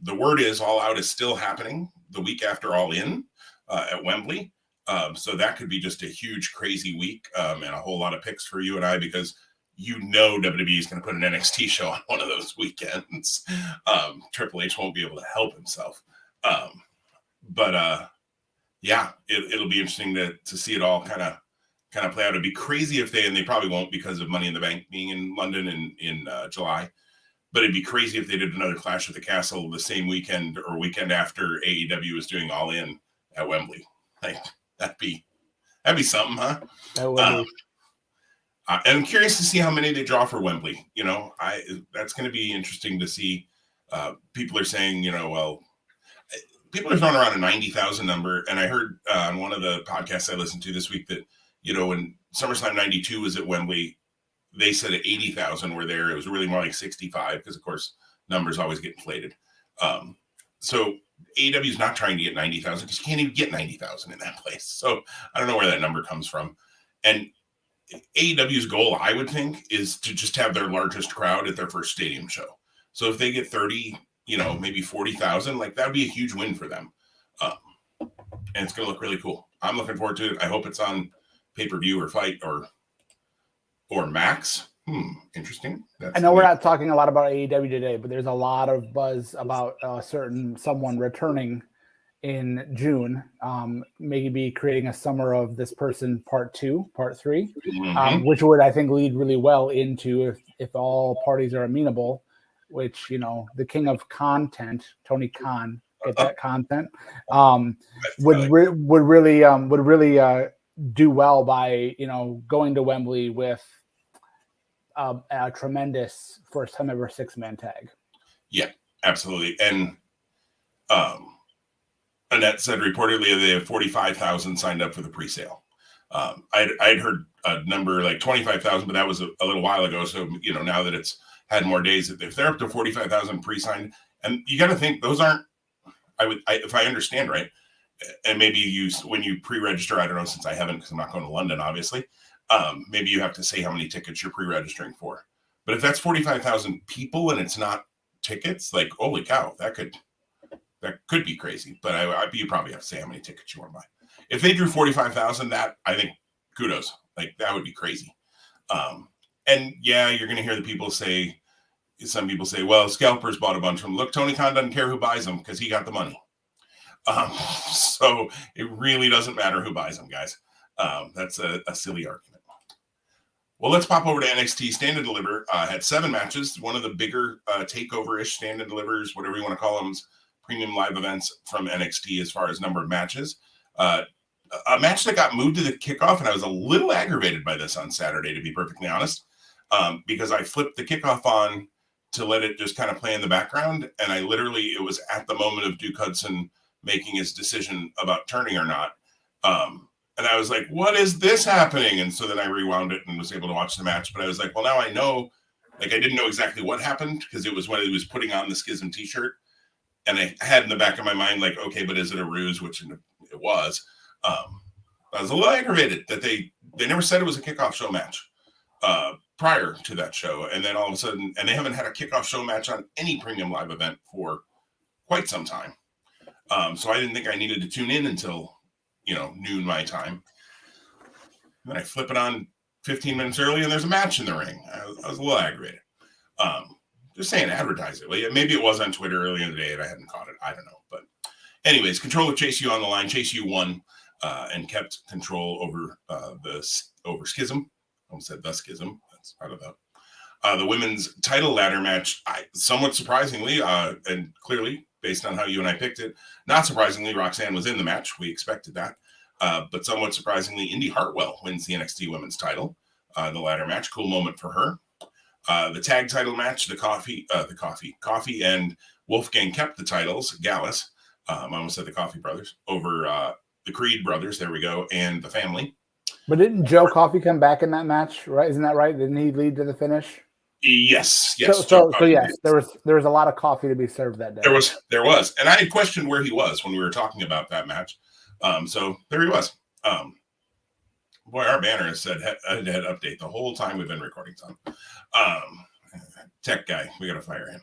Speaker 2: the word is All Out is still happening the week after All In at Wembley. So that could be just a huge, crazy week and a whole lot of picks for you and I, because WWE is going to put an NXT show on one of those weekends. Triple H won't be able to help himself. But it'll be interesting to see it all kind of play out. It'd be crazy if they probably won't, because of Money in the Bank being in London in July. But it'd be crazy if they did another Clash at the Castle the same weekend or weekend after AEW was doing All In at Wembley. Like, that'd be something, huh?
Speaker 1: That would be.
Speaker 2: I'm curious to see how many they draw for Wembley. That's going to be interesting to see. People are saying, people are throwing around a 90,000 number. And I heard on one of the podcasts I listened to this week that, when SummerSlam 92 was at Wembley, they said 80,000 were there. It was really more like 65 because, of course, numbers always get inflated. So AEW is not trying to get 90,000 because you can't even get 90,000 in that place. So I don't know where that number comes from. And AEW's goal, I would think, is to just have their largest crowd at their first stadium show. So if they get 30, maybe 40,000, like, that would be a huge win for them. And it's going to look really cool. I'm looking forward to it. I hope it's on pay-per-view or Fight or Max. Interesting.
Speaker 1: I know we're not talking a lot about AEW today, but there's a lot of buzz about someone returning in June, maybe creating a Summer of This Person Part 2, Part 3, which would, I think, lead really well into, if all parties are amenable, which, the king of content, Tony Khan, get that content. Would really do well by going to Wembley with a tremendous first time ever 6-man tag.
Speaker 2: Yeah, absolutely. And Annette said reportedly they have 45,000 signed up for the pre-sale. I'd heard a number like 25,000, but that was a little while ago. So, now that it's had more days, if they're up to 45,000 pre-signed, and you got to think those aren't, if I understand right, and maybe when you pre-register, I don't know, since I haven't, because I'm not going to London, obviously, maybe you have to say how many tickets you're pre-registering for. But if that's 45,000 people and it's not tickets, like, holy cow, that could be crazy. But you probably have to say how many tickets you want to buy. If they drew 45,000, that, I think, kudos. Like, that would be crazy. And yeah, you're going to hear some people say, well, scalpers bought a bunch of them. Look, Tony Khan doesn't care who buys them because he got the money. So it really doesn't matter who buys them, guys. That's a silly argument. Well, let's pop over to NXT. Stand and Deliver had 7 matches. One of the bigger takeover-ish Stand and Delivers, whatever you want to call them, premium live events from NXT as far as number of matches. A match that got moved to the kickoff, and I was a little aggravated by this on Saturday, to be perfectly honest, because I flipped the kickoff on to let it just kind of play in the background, and it was at the moment of Duke Hudson making his decision about turning or not. And I was like, what is this happening? And so then I rewound it and was able to watch the match. But I was like, well, now I know, like, I didn't know exactly what happened because it was when he was putting on the Schism t-shirt. And I had in the back of my mind, like, okay, but is it a ruse? Which it was. I was a little aggravated that they never said it was a kickoff show match prior to that show. And then all of a sudden, and they haven't had a kickoff show match on any premium live event for quite some time. So I didn't think I needed to tune in until, noon my time. And then I flip it on 15 minutes early and there's a match in the ring. I was a little aggravated. Just saying, advertise it. Well, yeah, maybe it was on Twitter earlier in the day and I hadn't caught it. I don't know. But anyways, control of Chase U on the line. Chase U won and kept control over Schism. I almost said the Schism. That's part of that. The women's title ladder match, somewhat surprisingly, and clearly, based on how you and I picked it, not surprisingly, Roxanne was in the match. We expected that. But somewhat surprisingly, Indy Hartwell wins the NXT women's title, the ladder match. Cool moment for her. The tag title match, Coffee and Wolfgang kept the titles. Gallus, I almost said the Coffee brothers, over the Creed brothers, there we go, and the family.
Speaker 1: But didn't Joe Coffey come back in that match, right? Isn't that right? Didn't he lead to the finish?
Speaker 2: Yes.
Speaker 1: So yes, there was a lot of coffee to be served that day.
Speaker 2: There was, and I had questioned where he was when we were talking about that match. So there he was. Boy, our banner has said head-to-head update the whole time we've been recording, Tom. Tech guy, we got to fire him.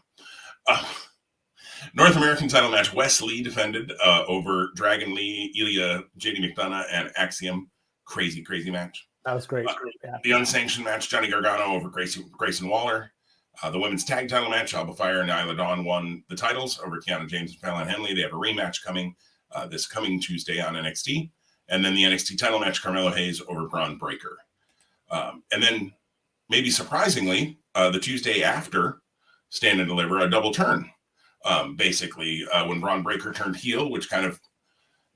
Speaker 2: North American title match: Wes Lee defended over Dragon Lee, Ilya, JD McDonough, and Axiom. Crazy match.
Speaker 1: That was great.
Speaker 2: Yeah. The unsanctioned match, Johnny Gargano over Grayson Waller. The women's tag title match, Alba Fire and Isla Dawn won the titles over Kiana James and Fallon Henley. They have a rematch coming this coming Tuesday on NXT. And then the NXT title match, Carmelo Hayes over Braun Breaker. And then, maybe surprisingly, the Tuesday after Stand and Deliver, a double turn. Basically, when Braun Breaker turned heel, which kind of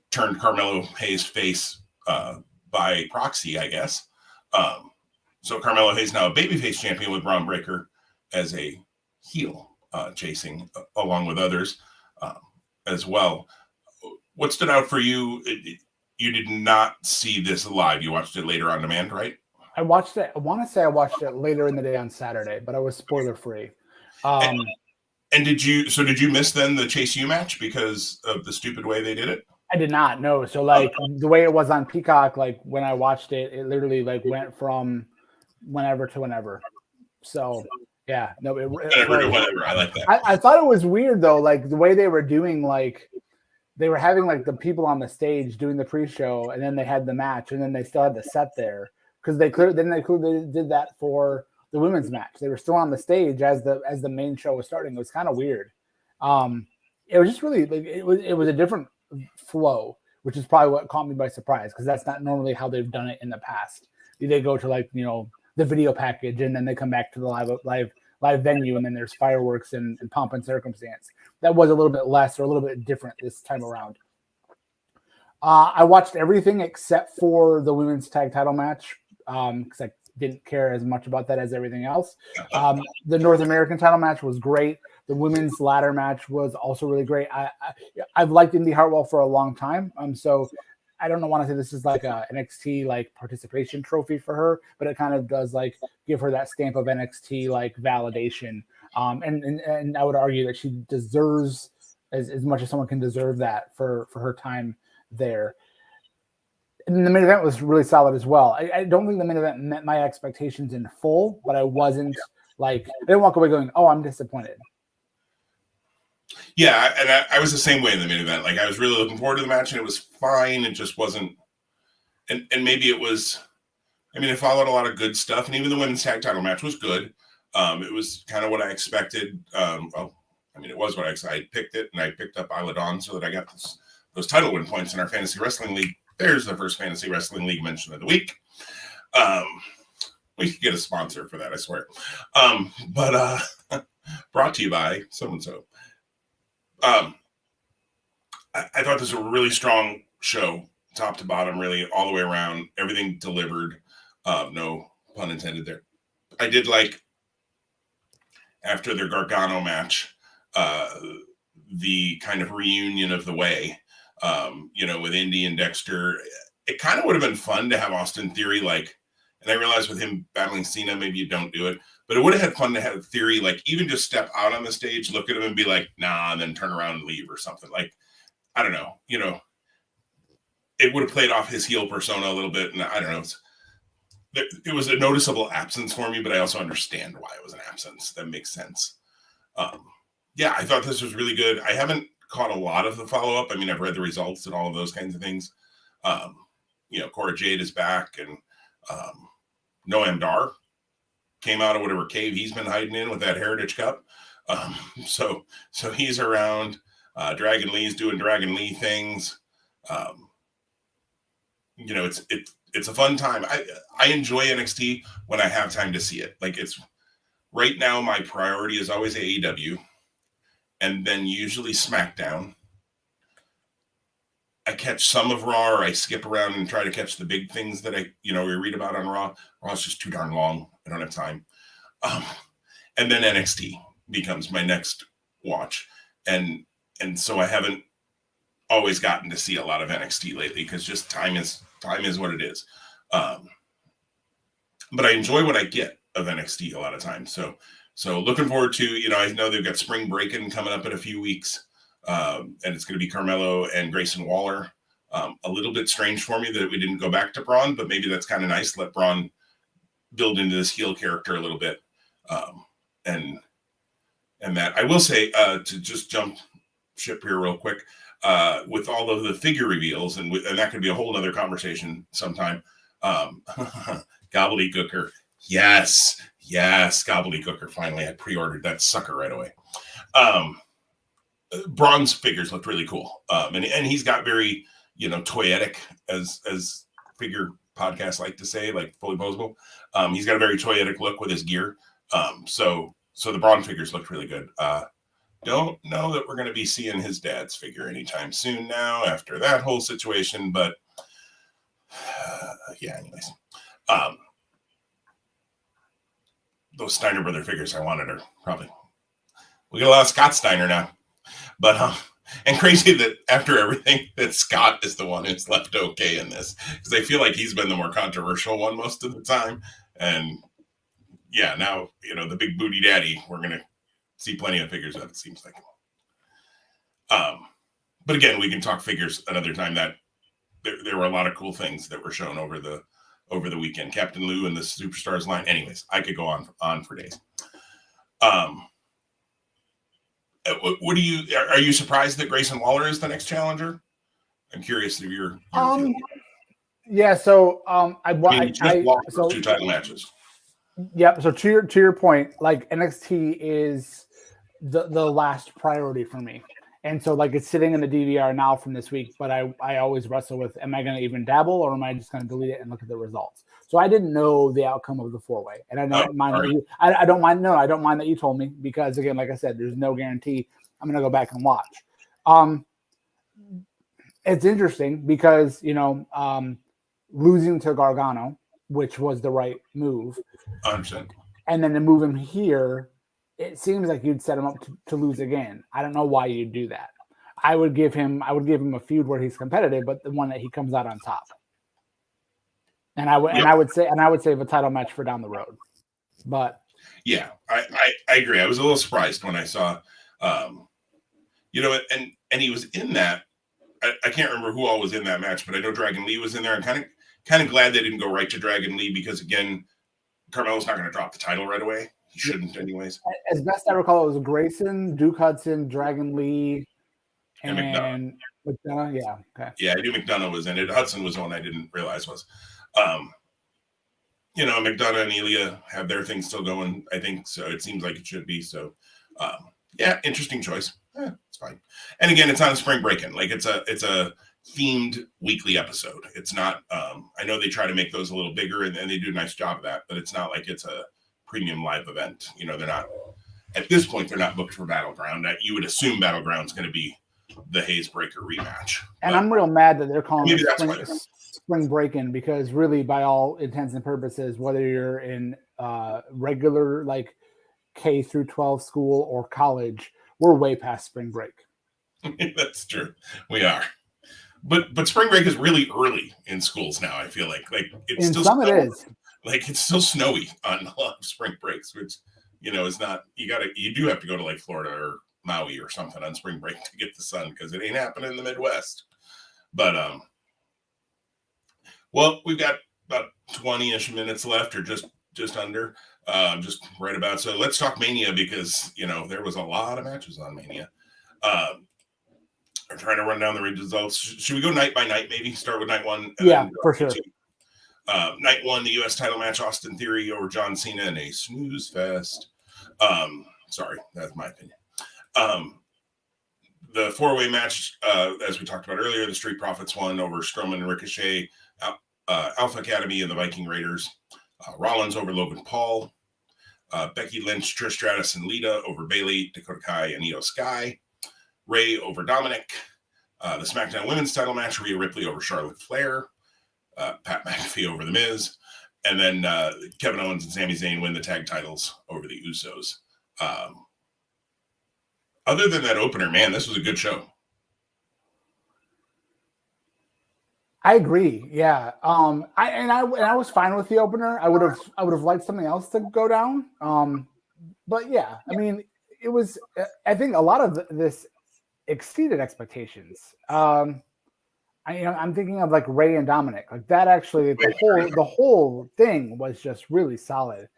Speaker 2: turned Carmelo Hayes' face by proxy, I guess. So Carmelo Hayes now a babyface champion with Braun Breaker as a heel, chasing along with others as well. What stood out for you? You did not see this live. You watched it later on demand, right?
Speaker 1: I watched it. I want to say I watched it later in the day on Saturday, but I was spoiler free.
Speaker 2: And did you miss then the Chase U match because of the stupid way they did it?
Speaker 1: I did not know. So the way it was on Peacock, like when I watched it, it literally went from whenever to whenever. So yeah, no,
Speaker 2: whenever to whenever. I like that.
Speaker 1: I thought it was weird though, like the way they were doing, like they were having like the people on the stage doing the pre-show, and then they had the match, and then they still had the set there because they clearly did that for the women's match. They were still on the stage as the main show was starting. It was kind of weird. It was just really like it was a different flow, which is probably what caught me by surprise because that's not normally how they've done it in the past. They go to the video package and then they come back to the live venue, and then there's fireworks and pomp and circumstance. That was a little bit less or a little bit different this time around. I watched everything except for the women's tag title match because I didn't care as much about that as everything else. The North American title match was great. The women's ladder match was also really great. I've liked Indy Hartwell for a long time. So I don't want to say this is like a NXT like participation trophy for her, but it kind of does like give her that stamp of NXT like validation. And I would argue that she deserves as much as someone can deserve that for her time there. And the main event was really solid as well. I don't think the main event met my expectations in full, but I wasn't like, I didn't walk away going, oh, I'm disappointed.
Speaker 2: Yeah, and I was the same way in the main event. Like, I was really looking forward to the match, and it was fine. It just wasn't, and maybe it was, I mean, it followed a lot of good stuff, and even the women's tag title match was good. It was kind of what I expected. Well, I mean, it was what I picked it, and I picked up Isla Dawn so that I got those title win points in our fantasy wrestling league. There's the first fantasy wrestling league mention of the week. We could get a sponsor for that, I swear. But brought to you by so-and-so. I thought this was a really strong show, top to bottom, really all the way around. Everything delivered. No pun intended there. I did like, after their Gargano match, the kind of reunion of the way, with Indy and Dexter. It kind of would have been fun to have Austin Theory, like, and I realize with him battling Cena, maybe you don't do it, but it would have had fun to have Theory, like, even just step out on the stage, look at him and be like, nah, and then turn around and leave or something. Like, I don't know, it would have played off his heel persona a little bit. And I don't know. It was a noticeable absence for me, but I also understand why it was an absence. That makes sense. Yeah, I thought this was really good. I haven't caught a lot of the follow-up. I mean, I've read the results and all of those kinds of things. Cora Jade is back, and Noam Dar came out of whatever cave he's been hiding in with that Heritage Cup. So he's around. Dragon Lee's doing Dragon Lee things. It's a fun time. I enjoy NXT when I have time to see it. Like, it's right now, my priority is always AEW, and then usually SmackDown. I catch some of Raw, or I skip around and try to catch the big things that we read about on Raw. Raw's just too darn long. I don't have time. And then NXT becomes my next watch. And so I haven't always gotten to see a lot of NXT lately because just time is what it is. But I enjoy what I get of NXT a lot of times. So looking forward to, I know they've got spring breaking coming up in a few weeks. And it's going to be Carmelo and Grayson Waller. A little bit strange for me that we didn't go back to Braun, but maybe that's kind of nice. Let Braun build into this heel character a little bit. And that I will say, to just jump ship here real quick, with all of the figure reveals, and that could be a whole other conversation sometime. Gobbledygooker. Yes, Gobbledygooker. Finally, I pre-ordered that sucker right away. Braun's figures looked really cool. And he's got very, toyetic, as figure podcasts like to say, like fully posable. He's got a very toyetic look with his gear. So the Braun figures looked really good. Don't know that we're going to be seeing his dad's figure anytime soon now after that whole situation, but yeah, anyways. Those Steiner brother figures I wanted are probably, we got a lot of Scott Steiner now, but and crazy that after everything that Scott is the one who's left okay in this, because I feel like he's been the more controversial one most of the time. And yeah, now, the big booty daddy, we're going to see plenty of figures of, it seems like. But again, we can talk figures another time. That there were a lot of cool things that were shown over the weekend. Captain Lou and the Superstars line. Anyways, I could go on for days. What are you surprised that Grayson Waller is the next challenger? I'm curious if you're
Speaker 1: yeah. So I
Speaker 2: so 2 title matches.
Speaker 1: Yep. So to your point, like, NXT is the last priority for me. And so, like, it's sitting in the DVR now from this week, but I always wrestle with, am I going to even dabble, or am I just going to delete it and look at the results? So I didn't know the outcome of the 4-way, and I don't mind that you. I don't mind. No, I don't mind that you told me because again, like I said, there's no guarantee I'm going to go back and watch. It's interesting because losing to Gargano, which was the right move,
Speaker 2: 100%.
Speaker 1: and then to move him here, it seems like you'd set him up to lose again. I don't know why you'd do that. I would give him a feud where he's competitive, but the one that he comes out on top. And I would save a title match for down the road. But
Speaker 2: yeah, I agree. I was a little surprised when I saw, and he was in that. I can't remember who all was in that match, but I know Dragon Lee was in there. I'm kind of glad they didn't go right to Dragon Lee because again, Carmelo's not going to drop the title right away. He shouldn't, anyways.
Speaker 1: As best I recall, it was Grayson, Duke Hudson, Dragon Lee, and McDonough. Yeah, okay.
Speaker 2: Yeah, I knew McDonough was in it. Hudson was the one I didn't realize was. McDonough and Ilya have their thing still going, I think, so it seems like it should be. So, interesting choice. It's fine. And again, it's on spring break-in. Like it's a themed weekly episode. It's not. I know they try to make those a little bigger, and they do a nice job of that. But it's not like it's a premium live event. They're not at this point. They're not booked for Battleground. You would assume Battleground's going to be the Hayes Breaker rematch.
Speaker 1: And I'm real mad that they're calling it spring break-in because really, by all intents and purposes, whether you're in regular like K through 12 school or college, we're way past spring break.
Speaker 2: That's true. We are. But spring break is really early in schools now, I feel like. Like it's
Speaker 1: in
Speaker 2: still
Speaker 1: some
Speaker 2: snowy.
Speaker 1: It is.
Speaker 2: Like it's still snowy on a lot of spring breaks, which is not you do have to go to like Florida or Maui or something on spring break to get the sun because it ain't happening in the Midwest. But well, we've got about 20-ish minutes left or just under. Just right about. So let's talk Mania because, there was a lot of matches on Mania. I'm trying to run down the results. Should we go night by night, maybe? Start with night one?
Speaker 1: Yeah, for sure.
Speaker 2: Night one, the U.S. title match, Austin Theory over John Cena in a snooze fest. Sorry, that's my opinion. The 4-way match, as we talked about earlier, the Street Profits won over Strowman and Ricochet, Alpha Academy and the Viking Raiders. Rollins over Logan Paul. Becky Lynch, Trish Stratus, and Lita over Bayley, Dakota Kai, and Io Sky. Ray over Dominic. The SmackDown Women's title match, Rhea Ripley over Charlotte Flair. Pat McAfee over The Miz. And then Kevin Owens and Sami Zayn win the tag titles over the Usos. Other than that opener, man, this was a good show.
Speaker 1: I agree. Yeah. I was fine with the opener. I would have liked something else to go down. But yeah, I mean, it was. I think a lot of this exceeded expectations. I'm thinking of like Ray and Dominic. Like that actually, the whole thing was just really solid.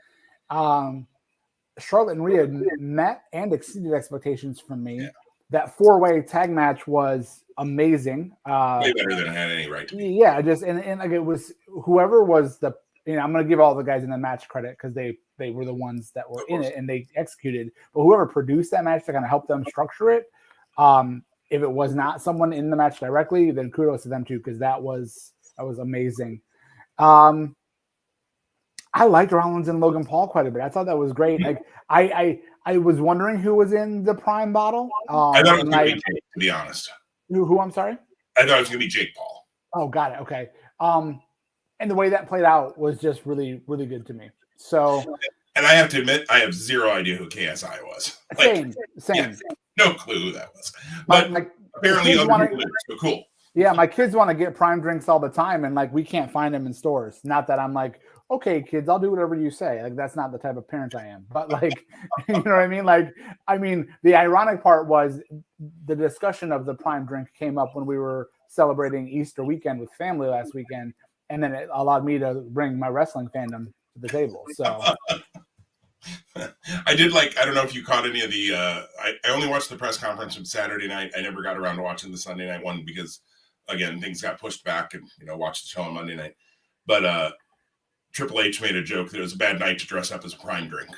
Speaker 1: Charlotte and Rhea met and exceeded expectations from me. Yeah. That 4-way tag match was amazing.
Speaker 2: Way better than I had any right to be.
Speaker 1: Yeah, and like it was whoever was the. I'm going to give all the guys in the match credit because they were the ones that were in it and they executed. But whoever produced that match to kind of help them structure it, if it was not someone in the match directly, then kudos to them too because that was amazing. I liked Rollins and Logan Paul quite a bit. I thought that was great. Like I was wondering who was in the Prime bottle.
Speaker 2: I thought it was going to be Jake, to be honest.
Speaker 1: Who? I'm sorry.
Speaker 2: I thought it was going to be Jake Paul.
Speaker 1: Oh, got it. Okay. And the way that played out was just really, really good to me. So.
Speaker 2: And I have to admit, I have zero idea who KSI was.
Speaker 1: Same.
Speaker 2: Yeah, no clue who that was. But apparently, so cool.
Speaker 1: Yeah, my kids want to get Prime drinks all the time, and like we can't find them in stores. Not that I'm like, okay, kids, I'll do whatever you say. Like that's not the type of parent I am. But like, you know what I mean? Like, the ironic part was the discussion of the Prime drink came up when we were celebrating Easter weekend with family last weekend, and then it allowed me to bring my wrestling fandom to the table. So.
Speaker 2: I did I don't know if you caught any of the, I only watched the press conference from Saturday night. I never got around to watching the Sunday night one because, again, things got pushed back and, watched the show on Monday night. But Triple H made a joke that it was a bad night to dress up as a Prime drink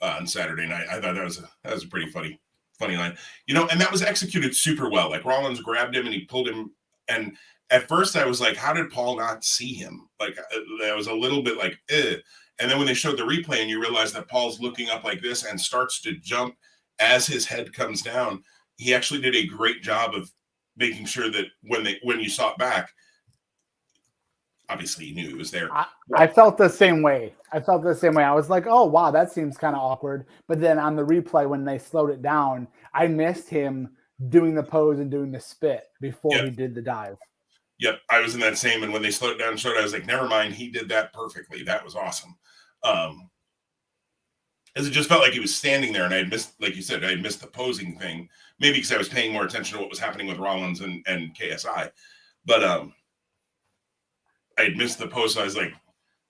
Speaker 2: on Saturday night. I thought that was a pretty funny line. And that was executed super well. Like Rollins grabbed him and he pulled him. And at first I was like, how did Paul not see him? Like, I was a little bit like, eh. And then when they showed the replay and you realize that Paul's looking up like this and starts to jump as his head comes down, he actually did a great job of making sure that when you saw it back, obviously you knew he was there.
Speaker 1: I felt the same way. I was like, oh, wow, that seems kind of awkward. But then on the replay, when they slowed it down, I missed him doing the pose and doing the spit before he did the dive.
Speaker 2: Yep, I was in that same, and when they slowed it down and showed it, I was like, never mind, he did that perfectly. That was awesome. As it just felt like he was standing there, and I had missed, like you said, I had missed the posing thing, maybe because I was paying more attention to what was happening with Rollins and KSI. But I had missed the pose, so I was like,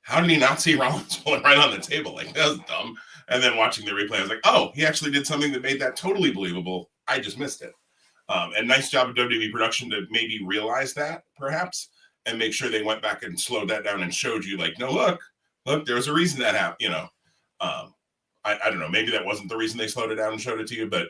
Speaker 2: how did he not see Rollins pulling right on the table? Like, that was dumb. And then watching the replay, I was like, oh, he actually did something that made that totally believable. I just missed it. And nice job of WWE production to maybe realize that, perhaps, and make sure they went back and slowed that down and showed you, like, no, look, there was a reason that happened, you know. I don't know, maybe that wasn't the reason they slowed it down and showed it to you, but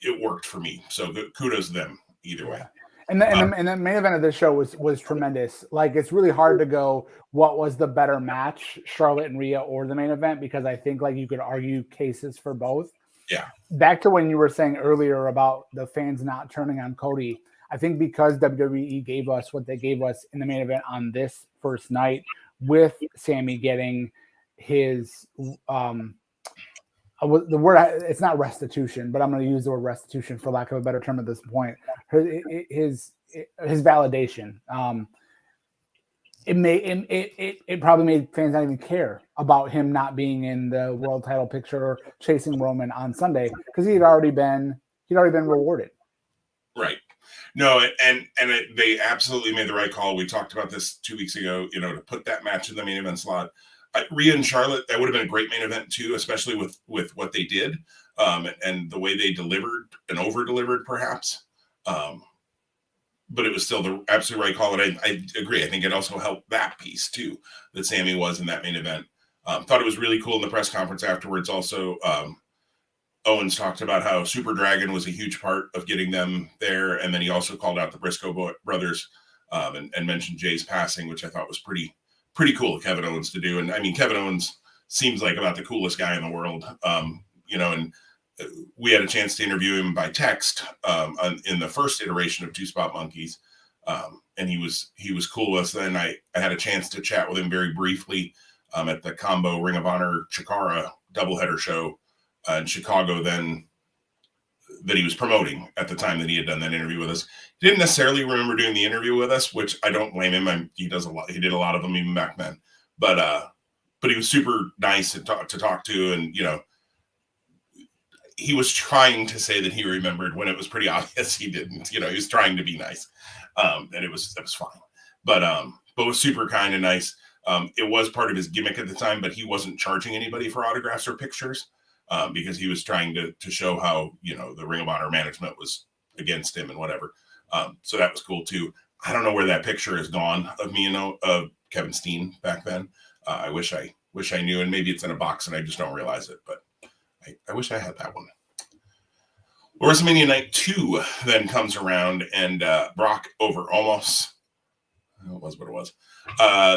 Speaker 2: it worked for me. So kudos to them either way.
Speaker 1: And the main event of this show was tremendous. Like, it's really hard to go what was the better match, Charlotte and Rhea or the main event, because I think like you could argue cases for both.
Speaker 2: Yeah.
Speaker 1: Back to when you were saying earlier about the fans not turning on Cody, I think because WWE gave us what they gave us in the main event on this first night, with Sammy getting his the word, it's not restitution, but I'm going to use the word restitution for lack of a better term at this point. His validation. It probably made fans not even care about him not being in the world title picture or chasing Roman on Sunday because he'd already been rewarded.
Speaker 2: Right. No, they absolutely made the right call. We talked about this 2 weeks ago, you know, to put that match in the main event slot. Rhea and Charlotte, that would have been a great main event too, especially with what they did and the way they delivered and over-delivered perhaps. But it was still the absolute right call. And I agree. I think it also helped that piece too, that Sammy was in that main event. Thought it was really cool in the press conference afterwards. Also, Owens talked about how Super Dragon was a huge part of getting them there. And then he also called out the Briscoe brothers and mentioned Jay's passing, which I thought was pretty cool of Kevin Owens to do. And I mean, Kevin Owens seems like about the coolest guy in the world, you know, and we had a chance to interview him by text in the first iteration of Two Spot Monkeys. And he was cool with us. Then I had a chance to chat with him very briefly at the Combo Ring of Honor Chikara doubleheader show in Chicago then that he was promoting at the time that he had done that interview with us. He didn't necessarily remember doing the interview with us, which I don't blame him. He does a lot. He did a lot of them even back then, but he was super nice to talk to. And, you know, he was trying to say that he remembered when it was pretty obvious he didn't, you know, he was trying to be nice. And it was fine, but was super kind and nice. It was part of his gimmick at the time, but he wasn't charging anybody for autographs or pictures. Because he was trying to show how, you know, the Ring of Honor management was against him and whatever. So that was cool too. I don't know where that picture has gone of me and Kevin Steen back then. I wish I knew, and maybe it's in a box and I just don't realize it, but I wish I had that one. WrestleMania Night 2 then comes around and Brock over Omos. It was what it was.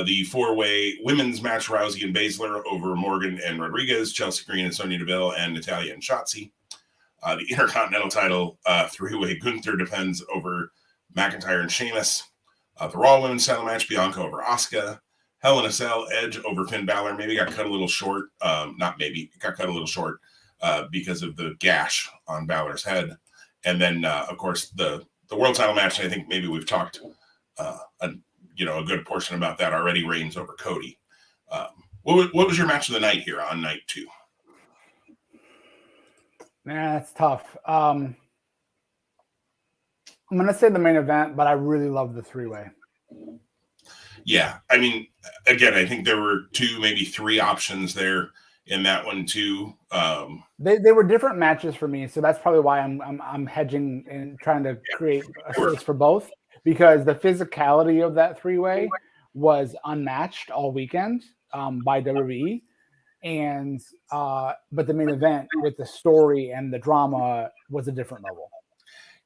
Speaker 2: The four-way women's match, Rousey and Baszler over Morgan and Rodriguez, Chelsea Green and Sonya Deville, and Natalya and Shotzi. The Intercontinental title, three-way Gunther defends over McIntyre and Sheamus. The Raw women's title match, Bianca over Asuka. Hell in a Cell, Edge over Finn Balor. Maybe got cut a little short. Not maybe. It got cut a little short because of the gash on Balor's head. And then, of course, the world title match, I think maybe we've talked a good portion about that already. Reigns over Cody. What was your match of the night here on night 2?
Speaker 1: That's tough. I'm going to say the main event, but I really love the three-way.
Speaker 2: Yeah. I mean, again, I think there were 2, maybe 3 options there in that one too.
Speaker 1: They were different matches for me. So that's probably why I'm hedging and trying to create a space for both. Because the physicality of that three-way was unmatched all weekend by WWE, and but the main event with the story and the drama was a different level.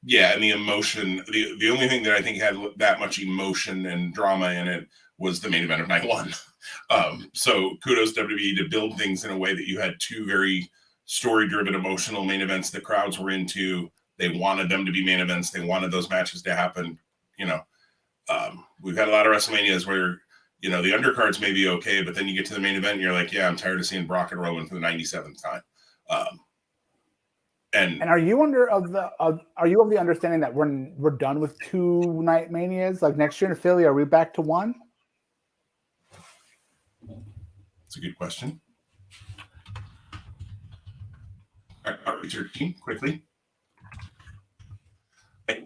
Speaker 2: Yeah, and the emotion, the only thing that I think had that much emotion and drama in it was the main event of night one. So kudos WWE to build things in a way that you had two very story-driven, emotional main events the crowds were into. They wanted them to be main events. They wanted those matches to happen. We've had a lot of WrestleManias where, the undercards may be okay, but then you get to the main event and you're like, yeah, I'm tired of seeing Brock and Roman for the 97th time. And
Speaker 1: are you of the understanding that we're done with 2 night manias? Like next year in Philly, are we back to 1?
Speaker 2: It's a good question. Research team quickly.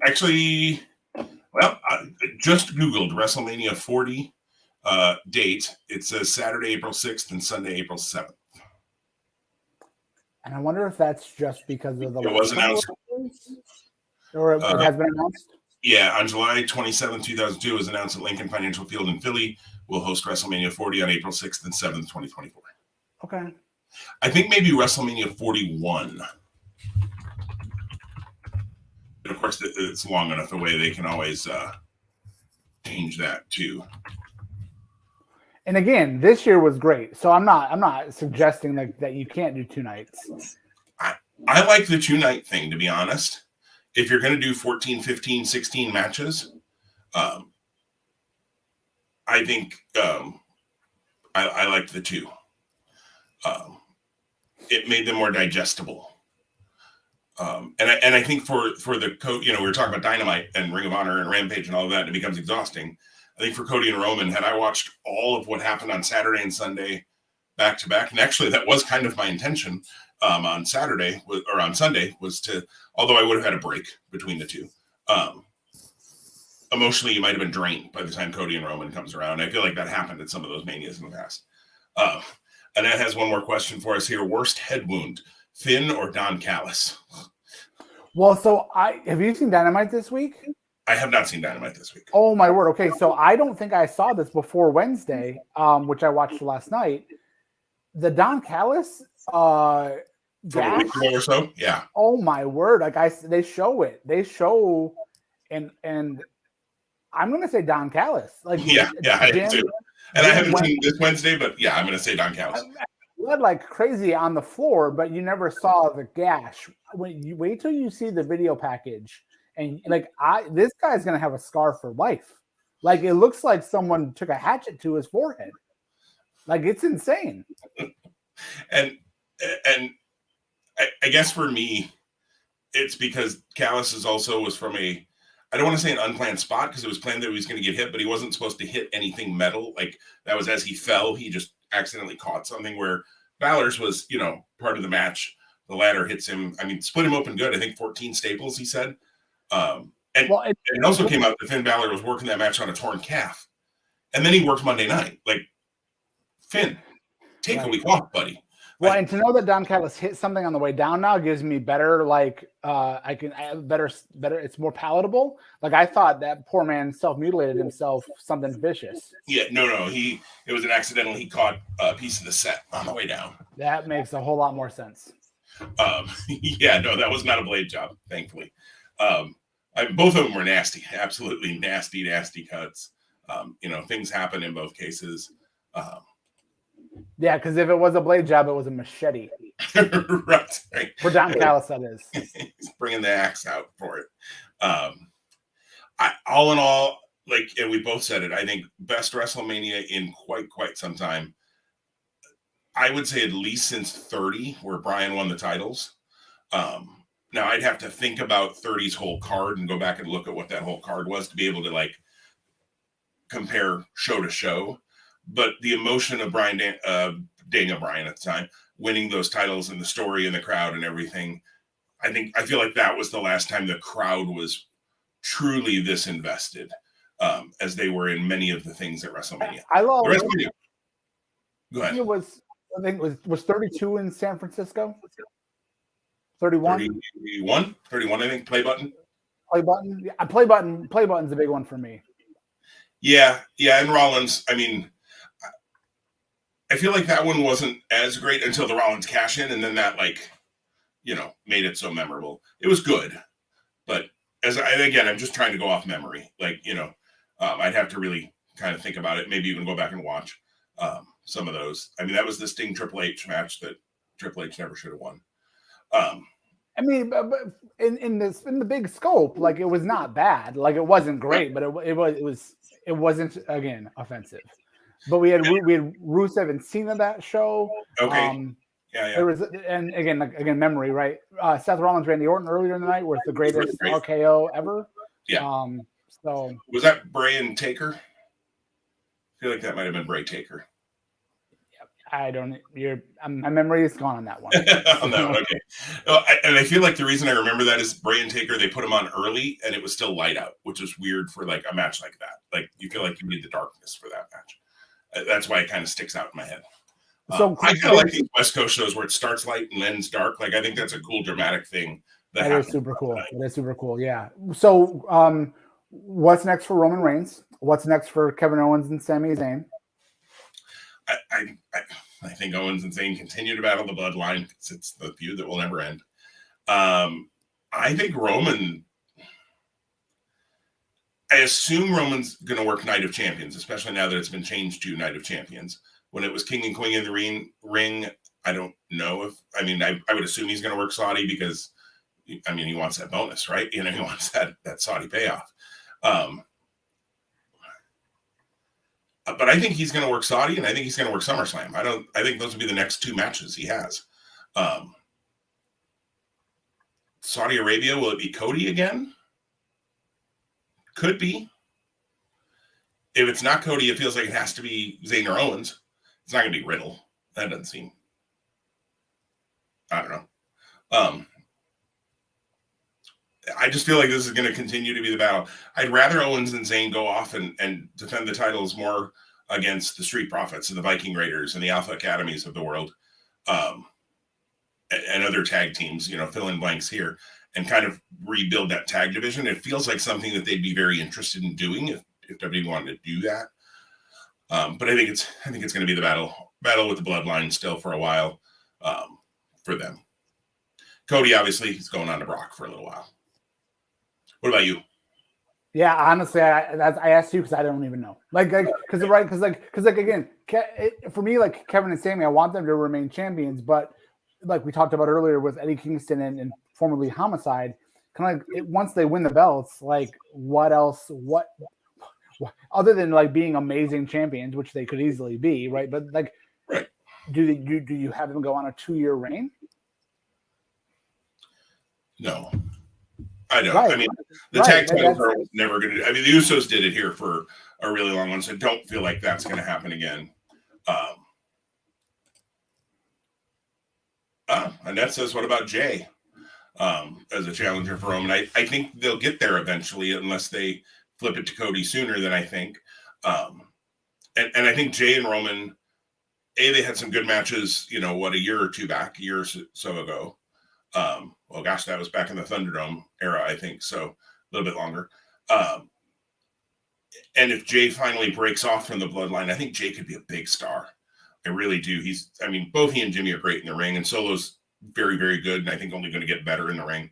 Speaker 2: Actually, I just Googled WrestleMania 40 date. It says Saturday, April 6th and Sunday, April 7th.
Speaker 1: And I wonder if that's just because of the
Speaker 2: it was announced,
Speaker 1: or it has been announced.
Speaker 2: Yeah, on July 27th, 2002, it was announced that Lincoln Financial Field in Philly will host WrestleMania 40 on April 6th and 7th, 2024.
Speaker 1: Okay.
Speaker 2: I think maybe WrestleMania 41. But of course, it's long enough away they can always change that too.
Speaker 1: And again, this year was great. So I'm not suggesting that you can't do 2 nights.
Speaker 2: I like the 2-night thing, to be honest. If you're going to do 14, 15, 16 matches, I think I liked the 2. It made them more digestible. And I think for the we were talking about Dynamite and Ring of Honor and Rampage and all of that, and it becomes exhausting. I think for Cody and Roman, had I watched all of what happened on Saturday and Sunday back to back, and actually that was kind of my intention on Saturday or on Sunday was to, although I would have had a break between the 2. Emotionally, you might have been drained by the time Cody and Roman comes around. I feel like that happened at some of those manias in the past. Annette has one more question for us here. Worst head wound, Finn or Don Callis?
Speaker 1: Well, so have you seen Dynamite this week?
Speaker 2: I have not seen Dynamite this week.
Speaker 1: Oh my word. Okay, so I don't think I saw this before Wednesday, which I watched last night. The Don Callis
Speaker 2: gash, or so, yeah.
Speaker 1: Oh my word! Like they show it. They show, and I'm gonna say Don Callis. Like
Speaker 2: yeah, I do too. And I haven't seen this Wednesday, but yeah, I'm gonna say Don Callis.
Speaker 1: Blood like crazy on the floor, but you never saw the gash. When you wait till you see the video package, and this guy's gonna have a scar for life. Like it looks like someone took a hatchet to his forehead. Like it's insane.
Speaker 2: And I guess for me, it's because Callis was from I don't want to say an unplanned spot because it was planned that he was going to get hit, but he wasn't supposed to hit anything metal. Like that was as he fell, he just accidentally caught something where Balor's was, part of the match. The ladder hits him. I mean, split him open good. I think 14 staples, he said. It also came out that Finn Balor was working that match on a torn calf. And then he worked Monday night. Like, Finn, take a week off, buddy.
Speaker 1: Well, and to know that Don Callis hit something on the way down now gives me better, better. It's more palatable. Like I thought that poor man self-mutilated himself, something vicious.
Speaker 2: Yeah, no. It was an accidental. He caught a piece of the set on the way down.
Speaker 1: That makes a whole lot more sense.
Speaker 2: Yeah, no, that was not a blade job, thankfully. Both of them were nasty, absolutely nasty cuts. Things happen in both cases.
Speaker 1: Yeah, because if it was a blade job, it was a machete.
Speaker 2: Right.
Speaker 1: For Don Callis, that is.
Speaker 2: He's bringing the axe out for it. All in all, and we both said it, I think best WrestleMania in quite some time. I would say at least since 30, where Bryan won the titles. Now, I'd have to think about 30's whole card and go back and look at what that whole card was to be able to, compare show to show. But the emotion of Daniel Bryan at the time, winning those titles and the story and the crowd and everything, I feel like that was the last time the crowd was truly this invested, as they were in many of the things at WrestleMania.
Speaker 1: I love
Speaker 2: the WrestleMania. Go ahead.
Speaker 1: I think it was 32 in San Francisco. 31.
Speaker 2: 31. I think. Play button.
Speaker 1: Yeah, play button's a big one for me.
Speaker 2: Yeah, and Rollins. I mean, I feel like that one wasn't as great until the Rollins cash in, and then that made it so memorable. It was good, but again, I'm just trying to go off memory. Like, I'd have to really kind of think about it. Maybe even go back and watch some of those. I mean, that was the Sting Triple H match that Triple H never should have won.
Speaker 1: I mean, but in the big scope, like, it was not bad. Like, it wasn't great, but it wasn't, again, offensive. But we had Rusev and Cena that show.
Speaker 2: Okay. Yeah.
Speaker 1: There was, and again, memory, right? Seth Rollins, Randy Orton earlier in the night was the greatest RKO ever.
Speaker 2: Yeah.
Speaker 1: So
Speaker 2: was that Bray and Taker? I feel like that might have been Bray Taker.
Speaker 1: I don't. My memory is gone on that one.
Speaker 2: On that one, okay. And I feel like the reason I remember that is Bray and Taker, they put him on early, and it was still light out, which is weird for like a match like that. Like, you feel like you need the darkness for that match. That's why it kind of sticks out in my head. So I kind of like these West Coast shows where it starts light and ends dark. Like, I think that's a cool dramatic thing.
Speaker 1: That is super cool. That is super cool. Yeah. So, what's next for Roman Reigns? What's next for Kevin Owens and Sami Zayn?
Speaker 2: I think Owens and Zayn continue to battle the bloodline because it's the feud that will never end. I think Roman. I assume Roman's going to work Night of Champions, especially now that it's been changed to Night of Champions. When it was King and Queen in the ring, I don't know if. I mean, I would assume he's going to work Saudi because, I mean, he wants that bonus, right? He wants that Saudi payoff. But I think he's going to work Saudi, and I think he's going to work SummerSlam. I think those will be the next two matches he has. Saudi Arabia, will it be Cody again? Could be. If it's not Cody, it feels like it has to be Zayn or Owens. It's not going to be Riddle. That doesn't seem. I don't know. I just feel like this is going to continue to be the battle. I'd rather Owens and Zayn go off and defend the titles more against the Street Profits and the Viking Raiders and the Alpha Academies of the world, and other tag teams, fill in blanks here, and kind of rebuild that tag division. It feels like something that they'd be very interested in doing if WWE wanted to do that. But I think it's going to be the battle with the bloodline still for a while, for them. Cody obviously is going on to Brock for a little while. What about you?
Speaker 1: Yeah, honestly, I asked you because I don't even know. Because again, for me, like Kevin and Sami, I want them to remain champions, but like we talked about earlier with Eddie Kingston and formerly Homicide, kind of like once they win the belts, like what else? What other than like being amazing champions, which they could easily be, right? But like,
Speaker 2: right.
Speaker 1: Do you have them go on a 2-year reign?
Speaker 2: No. I don't. Right. I mean, the tag titles are never going to. I mean, the Usos did it here for a really long one, so I don't feel like that's going to happen again. Annette says, "What about Jay as a challenger for Roman?" I think they'll get there eventually, unless they flip it to Cody sooner than I think. And I think Jay and Roman, they had some good matches. A year or two back, a year or so ago. Well, gosh, that was back in the Thunderdome era, I think. So a little bit longer. And if Jay finally breaks off from the bloodline, I think Jay could be a big star. I really do. Both he and Jimmy are great in the ring, and Solo's very, very good, and I think only going to get better in the ring.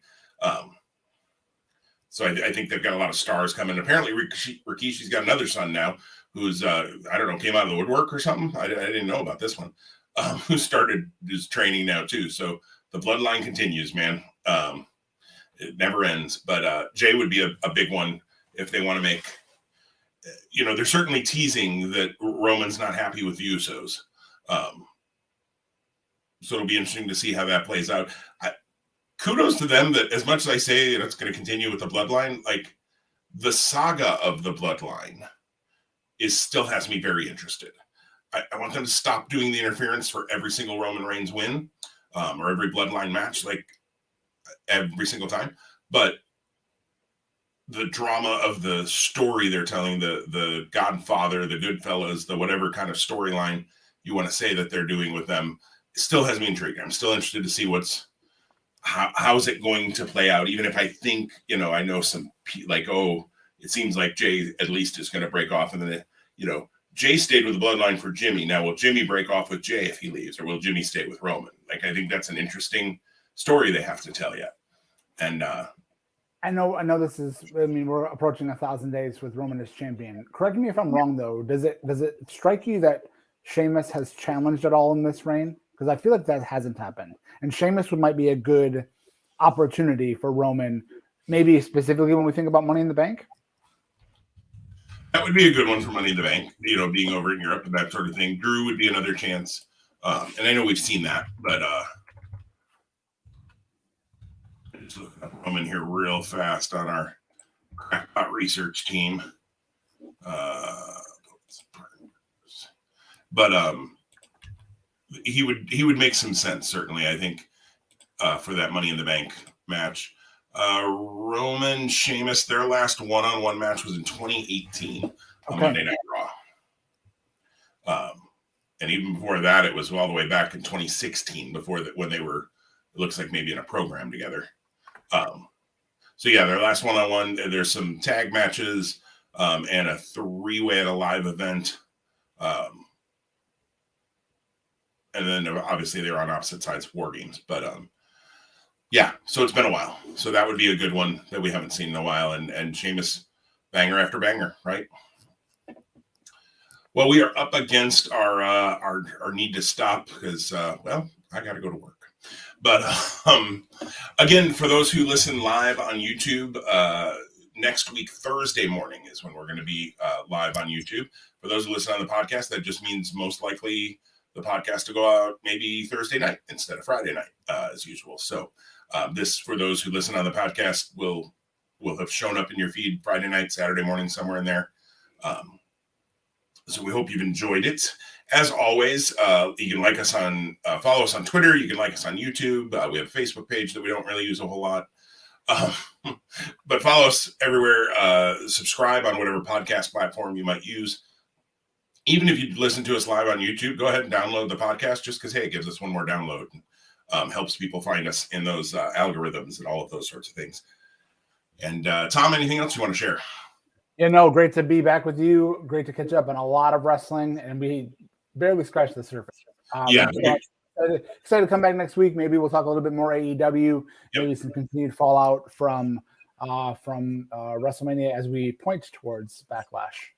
Speaker 2: So I think they've got a lot of stars coming. Apparently, Rikishi's got another son now who's, I don't know, came out of the woodwork or something. I didn't know about this one. Who started his training now, too. So the bloodline continues, man. It never ends. But Jay would be a big one if they want to make, they're certainly teasing that Roman's not happy with the Usos. So it'll be interesting to see how that plays out. Kudos to them that as much as I say it's going to continue with the bloodline, like the saga of the bloodline still has me very interested. I want them to stop doing the interference for every single Roman Reigns win. Or every bloodline match, like every single time. But the drama of the story they're telling, the Godfather, the Goodfellas, the whatever kind of storyline you want to say that they're doing with them, still has me intrigued. I'm still interested to see how's it going to play out. Even if I think, I know some, like, it seems like Jay at least is going to break off. And then, Jay stayed with the bloodline for Jimmy. Now, will Jimmy break off with Jay if he leaves, or will Jimmy stay with Roman? Like, I think that's an interesting story they have to tell yet. And
Speaker 1: I know this is, I mean, we're approaching 1,000 days with Roman as champion. Correct me if I'm wrong, though. Does it strike you that Sheamus has challenged at all in this reign? Because I feel like that hasn't happened. And Sheamus might be a good opportunity for Roman, maybe specifically when we think about Money in the Bank.
Speaker 2: That would be a good one for Money in the Bank, being over in Europe and that sort of thing. Drew would be another chance. And I know we've seen that, but just looking up Roman here real fast on our crackpot research team. But he would make some sense, certainly, I think, for that Money in the Bank match. Roman, Sheamus, their last one-on-one match was in 2018 on Monday Night Raw. And even before that, it was all the way back in 2016 when they were, it looks like maybe in a program together. So yeah, their last one-on-one, there's some tag matches and a 3-way at a live event. And then obviously they were on opposite sides of War Games. But yeah, so it's been a while. So that would be a good one that we haven't seen in a while. And Sheamus, banger after banger, right? Well, we are up against our need to stop because, I got to go to work. But again, for those who listen live on YouTube, next week, Thursday morning is when we're going to be live on YouTube. For those who listen on the podcast, that just means most likely the podcast to go out maybe Thursday night instead of Friday night, as usual. So this, for those who listen on the podcast, will have shown up in your feed Friday night, Saturday morning, somewhere in there. So we hope you've enjoyed it. As always, you can like us follow us on Twitter. You can like us on YouTube. We have a Facebook page that we don't really use a whole lot. But follow us everywhere. Subscribe on whatever podcast platform you might use. Even if you listen to us live on YouTube, go ahead and download the podcast just because, hey, it gives us one more download. Helps people find us in those algorithms and all of those sorts of things. And Tom, anything else you want to share?
Speaker 1: Great to be back with you. Great to catch up on a lot of wrestling, and we barely scratched the surface. Excited to come back next week. Maybe we'll talk a little bit more AEW, maybe some continued fallout from WrestleMania as we point towards Backlash.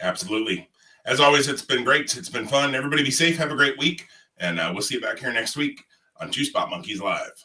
Speaker 2: Absolutely. As always, it's been great. It's been fun. Everybody be safe. Have a great week. And we'll see you back here next week on Two Spot Monkeys Live.